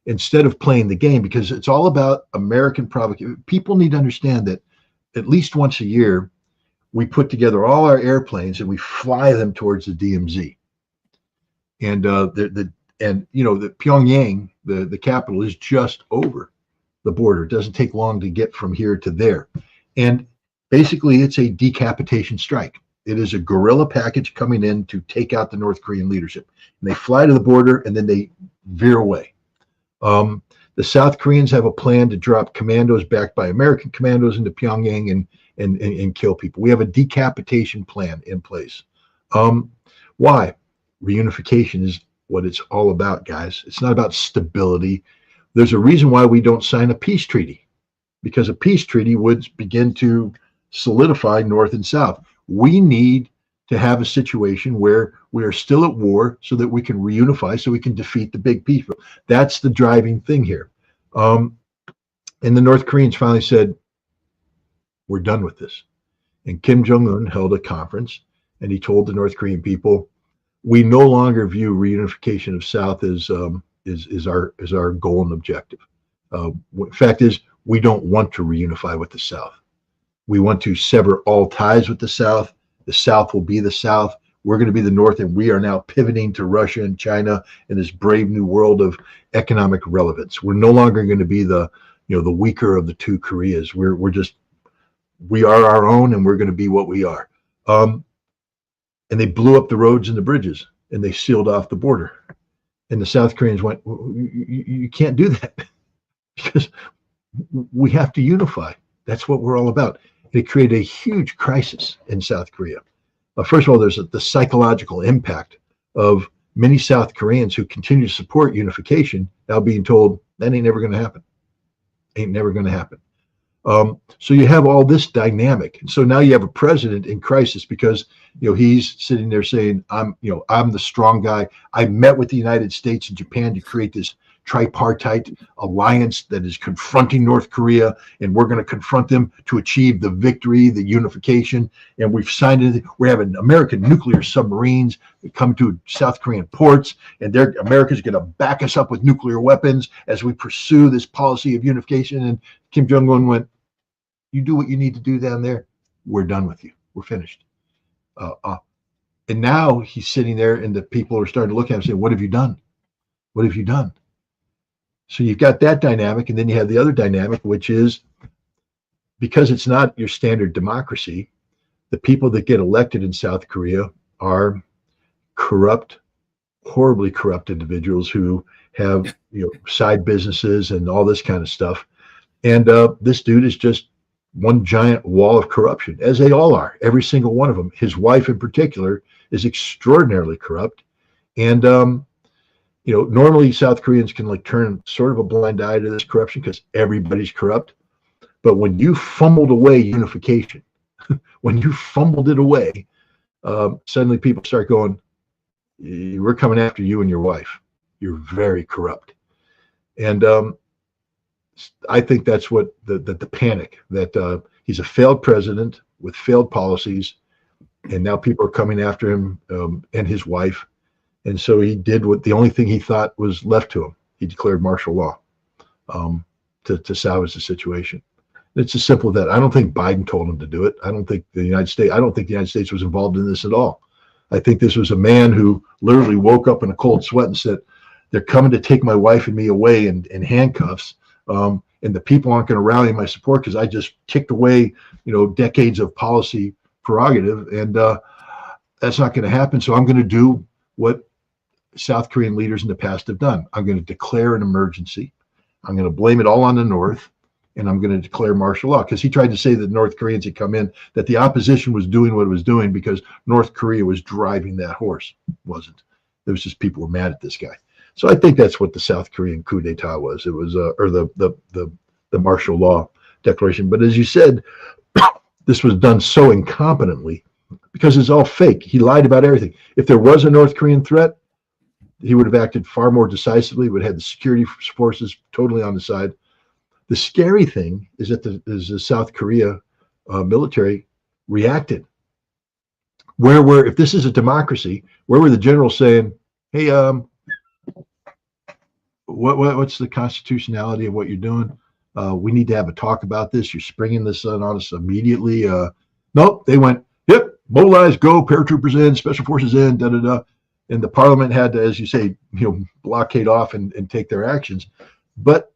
instead of playing the game, because it's all about American provocation. People need to understand that at least once a year, we put together all our airplanes and we fly them towards the DMZ. And you know, the Pyongyang, the capital, is just over the border. It doesn't take long to get from here to there. And basically, it's a decapitation strike. It is a guerrilla package coming in to take out the North Korean leadership. And they fly to the border and then they veer away. The South Koreans have a plan to drop commandos backed by American commandos into Pyongyang and kill people. We have a decapitation plan in place. Why? Reunification is what it's all about, guys. It's not about stability. There's a reason why we don't sign a peace treaty, because a peace treaty would begin to solidify North and South. We need to have a situation where we are still at war so that we can reunify, so we can defeat the big people. That's the driving thing here. And the North Koreans finally said, we're done with this. And Kim Jong-un held a conference and he told the North Korean people, we no longer view reunification of South as our goal and objective. Fact is, we don't want to reunify with the South. We want to sever all ties with the South. The South will be the South. We're going to be the North, and we are now pivoting to Russia and China in this brave new world of economic relevance. We're no longer going to be the weaker of the two Koreas. We are our own, and we're going to be what we are. And they blew up the roads and the bridges, and they sealed off the border. And the South Koreans went, you can't do that because we have to unify. That's what we're all about. It created a huge crisis in South Korea. First of all, there's the psychological impact of many South Koreans who continue to support unification now being told that ain't never going to happen. Ain't never going to happen. So you have all this dynamic. And so now you have a president in crisis because, he's sitting there saying, I'm the strong guy. I met with the United States and Japan to create this tripartite alliance that is confronting North Korea, and we're going to confront them to achieve the victory, the unification. And we've signed it. We're having American nuclear submarines that come to South Korean ports, and America's going to back us up with nuclear weapons as we pursue this policy of unification. And Kim Jong-un went, you do what you need to do down there. We're done with you. We're finished. And now he's sitting there, and the people are starting to look at him and say, what have you done? What have you done? So you've got that dynamic, and then you have the other dynamic, which is because it's not your standard democracy, the people that get elected in South Korea are corrupt, horribly corrupt individuals who have side businesses and all this kind of stuff. And this dude is just one giant wall of corruption, as they all are, every single one of them. His wife in particular is extraordinarily corrupt. And normally South Koreans can turn sort of a blind eye to this corruption because everybody's corrupt. But when you fumbled away unification, when you fumbled it away, suddenly people start going, we're coming after you and your wife. You're very corrupt. And I think that's what the panic that he's a failed president with failed policies, and now people are coming after him and his wife. And so he did what the only thing he thought was left to him. He declared martial law to salvage the situation. It's as simple as that. I don't think Biden told him to do it. I don't think the United States was involved in this at all. I think this was a man who literally woke up in a cold sweat and said, they're coming to take my wife and me away in handcuffs. And the people aren't going to rally my support because I just kicked away, decades of policy prerogative. And that's not going to happen. So I'm going to do what South Korean leaders in the past have done. I'm going to declare an emergency. I'm going to blame it all on the North. And I'm going to declare martial law, because he tried to say that North Koreans had come in, that the opposition was doing what it was doing because North Korea was driving that horse. It wasn't. It was just people were mad at this guy. So I think that's what the South Korean coup d'etat was. It was, or the martial law declaration. But as you said, this was done so incompetently because it's all fake. He lied about everything. If there was a North Korean threat, he would have acted far more decisively, would have had the security forces totally on the side. The scary thing is that the South Korea military reacted. If this is a democracy, where were the generals saying, "Hey, what's the constitutionality of what you're doing? We need to have a talk about this. You're springing this on us immediately." Nope, they went, "Yep, mobilize, go, paratroopers in, special forces in, da da da," and the parliament had to, as you say, blockade off and take their actions, but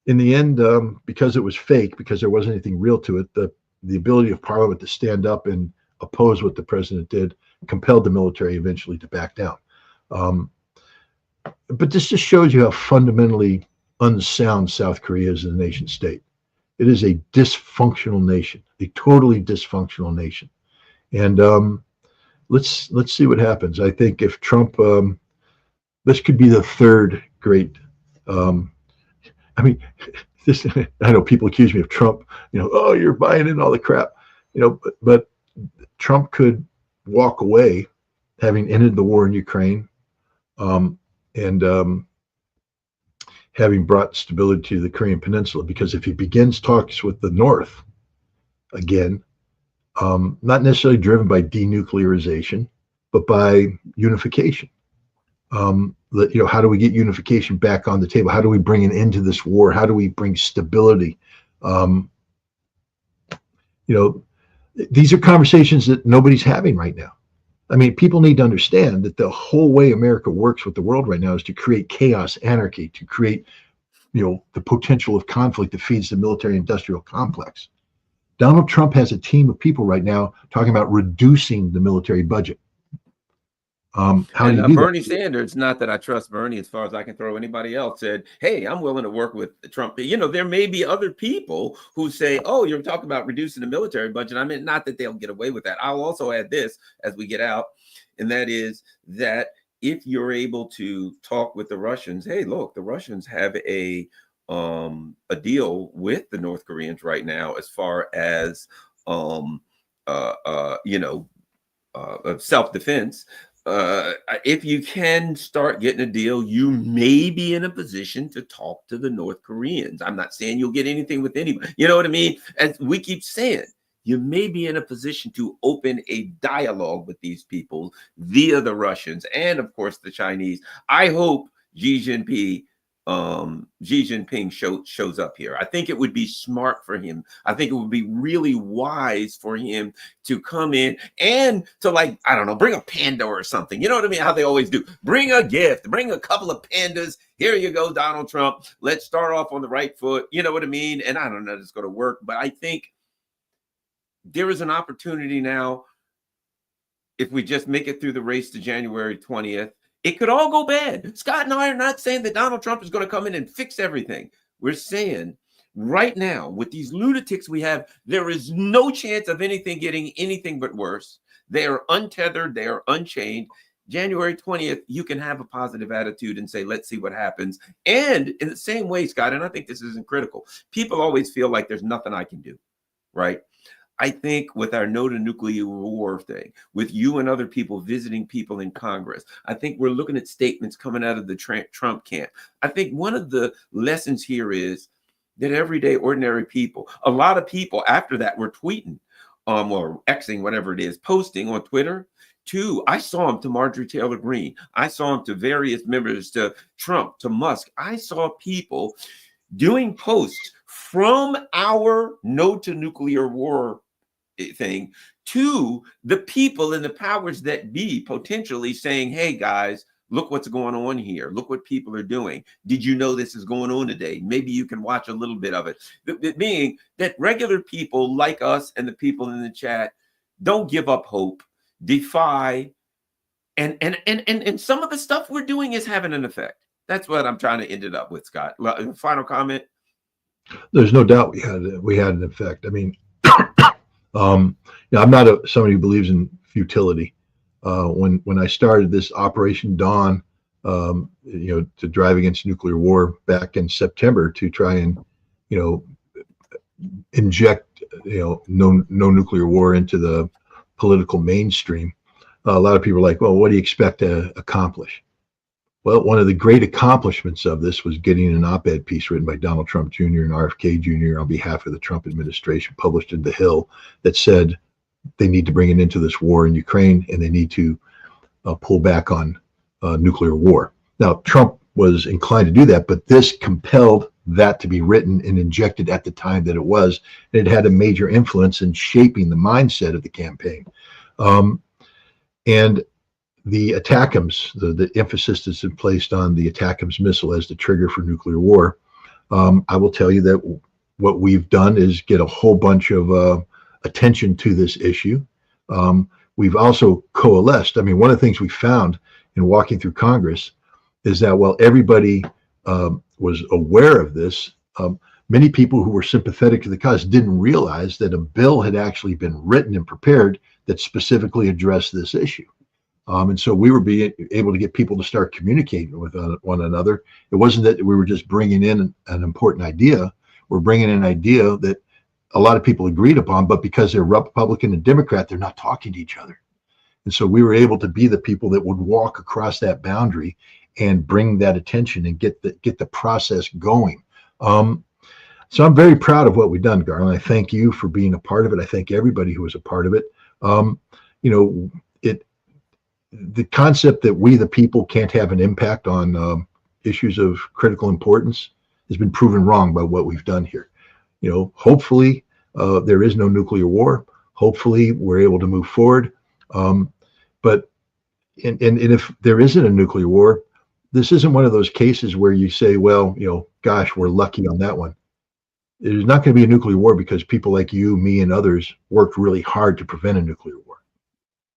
in the end, because it was fake, because there wasn't anything real to it, the ability of Parliament to stand up and oppose what the president did compelled the military eventually to back down. But this just shows you how fundamentally unsound South Korea is as a nation state. It is a dysfunctional nation, a totally dysfunctional nation. And let's see what happens. I think if Trump, this could be the third great. I mean, I know people accuse me of Trump, oh, you're buying in all the crap, but Trump could walk away having ended the war in Ukraine and having brought stability to the Korean Peninsula, because if he begins talks with the North again, not necessarily driven by denuclearization, but by unification. How do we get unification back on the table? How do we bring an end to this war? How do we bring stability? These are conversations that nobody's having right now. I mean, people need to understand that the whole way America works with the world right now is to create chaos, anarchy, to create, the potential of conflict that feeds the military-industrial complex. Donald Trump has a team of people right now talking about reducing the military budget. How do you do Bernie that? Sanders, not that I trust Bernie as far as I can throw anybody else, said, "Hey, I'm willing to work with Trump." There may be other people who say, "Oh, you're talking about reducing the military budget." I mean, not that they'll get away with that. I'll also add this as we get out, and that is that if you're able to talk with the Russians, hey, look, the Russians have a deal with the North Koreans right now as far as self-defense. If you can start getting a deal, you may be in a position to talk to the North Koreans. I'm not saying you'll get anything with anybody. You know what I mean? As we keep saying, you may be in a position to open a dialogue with these people via the Russians and, of course, the Chinese. I hope Xi Jinping shows up here. I think it would be smart for him. I think it would be really wise for him to come in and to, like, I don't know, bring a panda or something. You know what I mean? How they always do. Bring a gift, bring a couple of pandas. Here you go, Donald Trump. Let's start off on the right foot. You know what I mean? And I don't know if it's going to work, but I think there is an opportunity now, if we just make it through the race to January 20th, it could all go bad. Scott and I are not saying that Donald Trump is going to come in and fix everything. We're saying right now, with these lunatics we have, there is no chance of anything getting anything but worse. They are untethered. They are unchained. January 20th, you can have a positive attitude and say, let's see what happens. And in the same way, Scott, and I think this isn't critical, people always feel like there's nothing I can do, right? I think with our no to nuclear war thing, with you and other people visiting people in Congress, I think we're looking at statements coming out of the Trump camp. I think one of the lessons here is that everyday ordinary people, a lot of people after that were tweeting or Xing, whatever it is, posting on Twitter. Too, I saw him to Marjorie Taylor Greene. I saw him to various members, to Trump, to Musk. I saw people doing posts from our no to nuclear war thing to the people and the powers that be, potentially saying, hey guys, look what's going on here. Look what people are doing. Did you know this is going on today? Maybe you can watch a little bit of it. Meaning that regular people like us and the people in the chat don't give up hope, defy, and some of the stuff we're doing is having an effect. That's what I'm trying to end it up with, Scott. Final comment. There's no doubt we had an effect. I mean, I'm not somebody who believes in futility. When I started this Operation Dawn, to drive against nuclear war back in September, to try and, inject, no nuclear war into the political mainstream, a lot of people are like, well, what do you expect to accomplish? Well, one of the great accomplishments of this was getting an op-ed piece written by Donald Trump Jr. and RFK Jr. on behalf of the Trump administration, published in The Hill, that said they need to bring an end to this war in Ukraine and they need to pull back on nuclear war. Now, Trump was inclined to do that, but this compelled that to be written and injected at the time that it was. And it had a major influence in shaping the mindset of the campaign. And the ATACMS, the emphasis that's been placed on the ATACMS missile as the trigger for nuclear war. I will tell you that what we've done is get a whole bunch of attention to this issue. We've also coalesced. I mean, one of the things we found in walking through Congress is that while everybody was aware of this, many people who were sympathetic to the cause didn't realize that a bill had actually been written and prepared that specifically addressed this issue. And so we were being able to get people to start communicating with one another. It wasn't that we were just bringing in an important idea. We're bringing in an idea that a lot of people agreed upon, but because they're Republican and Democrat, they're not talking to each other. And so we were able to be the people that would walk across that boundary and bring that attention and get the process going. So I'm very proud of what we've done, Garland. I thank you for being a part of it. I thank everybody who was a part of it. The concept that we, the people, can't have an impact on issues of critical importance has been proven wrong by what we've done here. Hopefully there is no nuclear war. Hopefully we're able to move forward. But if there isn't a nuclear war, this isn't one of those cases where you say, well, gosh, we're lucky on that one. There's not going to be a nuclear war because people like you, me, and others worked really hard to prevent a nuclear war,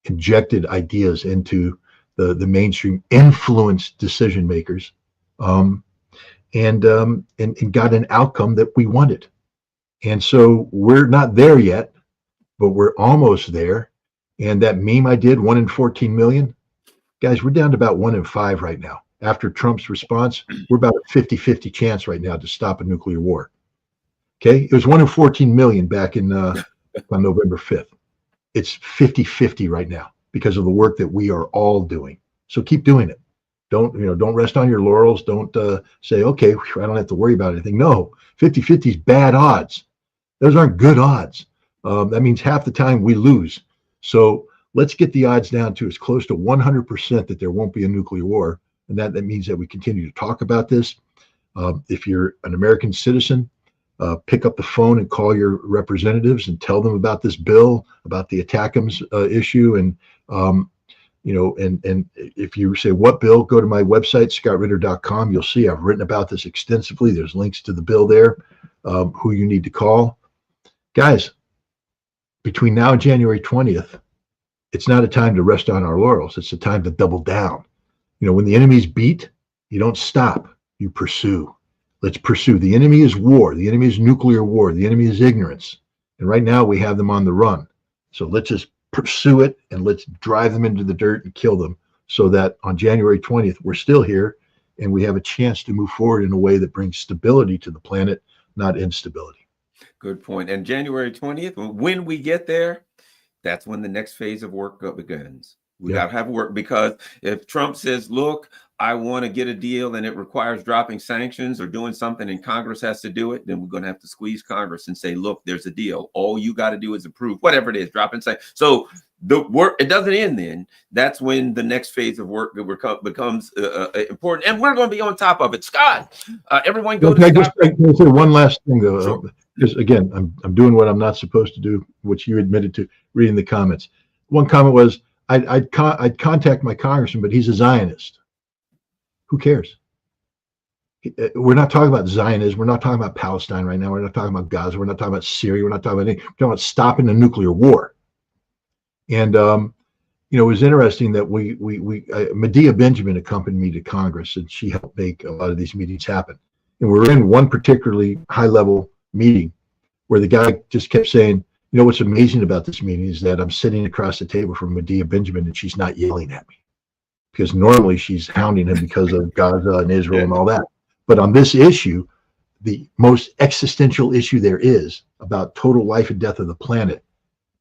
injected ideas into the mainstream, influenced decision makers, and got an outcome that we wanted. And so we're not there yet, but we're almost there. And that meme I did, 1 in 14 million, guys, we're down to about 1 in 5 right now. After Trump's response, we're about a 50-50 chance right now to stop a nuclear war. Okay, it was 1 in 14 million back in on November 5th. It's 50-50 right now because of the work that we are all doing. So keep doing it. Don't rest on your laurels. Don't say, okay, I don't have to worry about anything. No, 50-50 is bad odds. Those aren't good odds. That means half the time we lose. So let's get the odds down to as close to 100% that there won't be a nuclear war. And that means that we continue to talk about this. If you're an American citizen, pick up the phone and call your representatives and tell them about this bill, about the ATACMS issue. And if you say, what bill, go to my website, scottritter.com. You'll see I've written about this extensively. There's links to the bill there, who you need to call. Guys, between now and January 20th, it's not a time to rest on our laurels. It's a time to double down. When the enemy's beat, you don't stop, you pursue. Let's pursue. The enemy is war. The enemy is nuclear war. The enemy is ignorance. And right now we have them on the run. So let's just pursue it and let's drive them into the dirt and kill them so that on January 20th, we're still here and we have a chance to move forward in a way that brings stability to the planet, not instability. Good point. And January 20th, when we get there, that's when the next phase of work begins. We got to have work, because if Trump says, look, I want to get a deal and it requires dropping sanctions or doing something and Congress has to do it, then we're going to have to squeeze Congress and say, look, there's a deal. All you got to do is approve, whatever it is, dropping sanctions. So the work, it doesn't end then. That's when the next phase of work becomes important. And we're going to be on top of it. Scott, everyone go to Scott. I can say one last thing, though. Sure. Because again, I'm doing what I'm not supposed to do, which you admitted to reading the comments. One comment was, I'd contact my congressman, but he's a Zionist. Who cares? We're not talking about Zionism. We're not talking about Palestine right now. We're not talking about Gaza. We're not talking about Syria. We're not talking about anything. We're talking about stopping the nuclear war. And it was interesting that Medea Benjamin accompanied me to Congress, and she helped make a lot of these meetings happen. And we were in one particularly high-level meeting where the guy just kept saying, what's amazing about this meeting is that I'm sitting across the table from Medea Benjamin and she's not yelling at me, because normally she's hounding him because of Gaza and Israel and all that. But on this issue, the most existential issue there is about total life and death of the planet,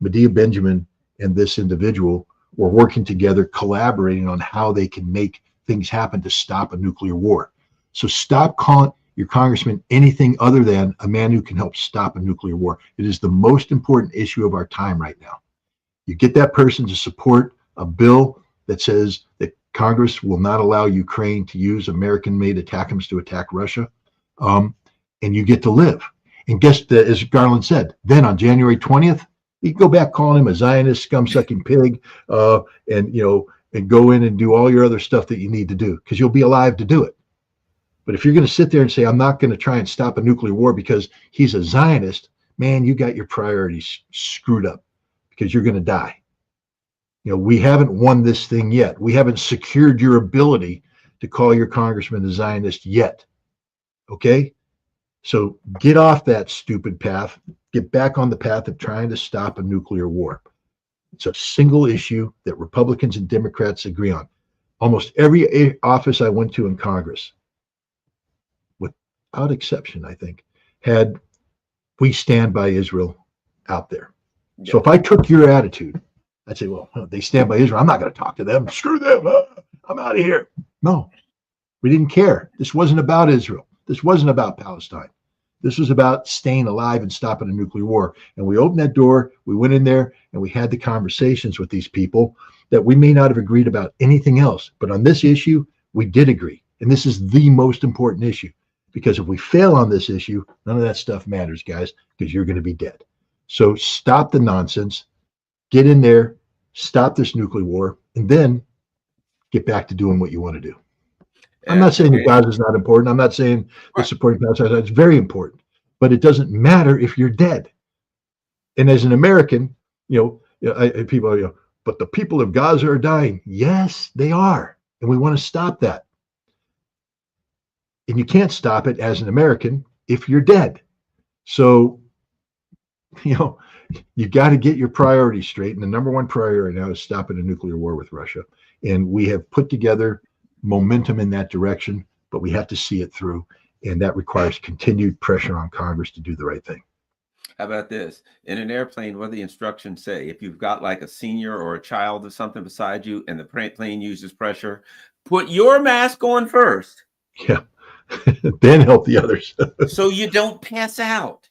Medea Benjamin and this individual were working together, collaborating on how they can make things happen to stop a nuclear war. So stop calling your congressman anything other than a man who can help stop a nuclear war. It is the most important issue of our time right now. You get that person to support a bill that says that Congress will not allow Ukraine to use American-made ATACMS to attack Russia, and you get to live. And guess, as Garland said, then on January 20th, you can go back calling him a Zionist, scum-sucking pig, and go in and do all your other stuff that you need to do, because you'll be alive to do it. But if you're going to sit there and say, I'm not going to try and stop a nuclear war because he's a Zionist, man, you got your priorities screwed up, because you're going to die. We haven't won this thing yet. We haven't secured your ability to call your congressman a Zionist yet. Okay? So get off that stupid path. Get back on the path of trying to stop a nuclear war. It's a single issue that Republicans and Democrats agree on. Almost every office I went to in Congress, without exception, I think, had "We stand by Israel" out there. Yeah. So if I took your attitude, I'd say, well, they stand by Israel, I'm not going to talk to them. Screw them. I'm out of here. No, we didn't care. This wasn't about Israel. This wasn't about Palestine. This was about staying alive and stopping a nuclear war. And we opened that door. We went in there and we had the conversations with these people that we may not have agreed about anything else. But on this issue, we did agree. And this is the most important issue, because if we fail on this issue, none of that stuff matters, guys, because you're going to be dead. So stop the nonsense, get in there, stop this nuclear war, and then get back to doing what you want to do. I'm not saying that Gaza is not important. I'm not saying that supporting Palestine is very important, but it doesn't matter if you're dead. And as an American, people, but the people of Gaza are dying. Yes, they are, and we want to stop that. And you can't stop it as an American if you're dead. So, you got to get your priorities straight. And the number one priority now is stopping a nuclear war with Russia. And we have put together momentum in that direction, but we have to see it through. And that requires continued pressure on Congress to do the right thing. How about this? In an airplane, what do the instructions say? If you've got like a senior or a child or something beside you and the plane uses pressure, put your mask on first. Yeah. Then help the others. So you don't pass out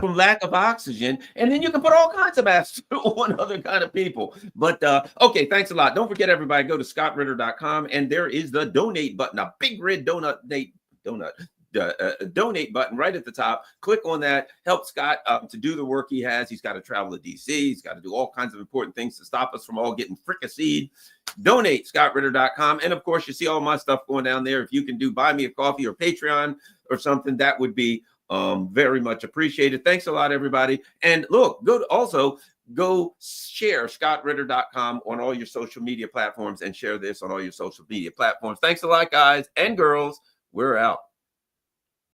from lack of oxygen. And then you can put all kinds of masks on other kind of people. But okay, thanks a lot. Don't forget, everybody, go to scottritter.com, and there is the donate button, a big red donate button right at the top. Click on that. Help Scott to do the work he has. He's got to travel to DC. He's got to do all kinds of important things to stop us from all getting fricasseed. Donate, scottritter.com. And of course, you see all my stuff going down there. If you can do buy me a coffee or Patreon or something, that would be very much appreciated. Thanks a lot, everybody. And look, go share scottritter.com on all your social media platforms, and share this on all your social media platforms. Thanks a lot, guys and girls. We're out.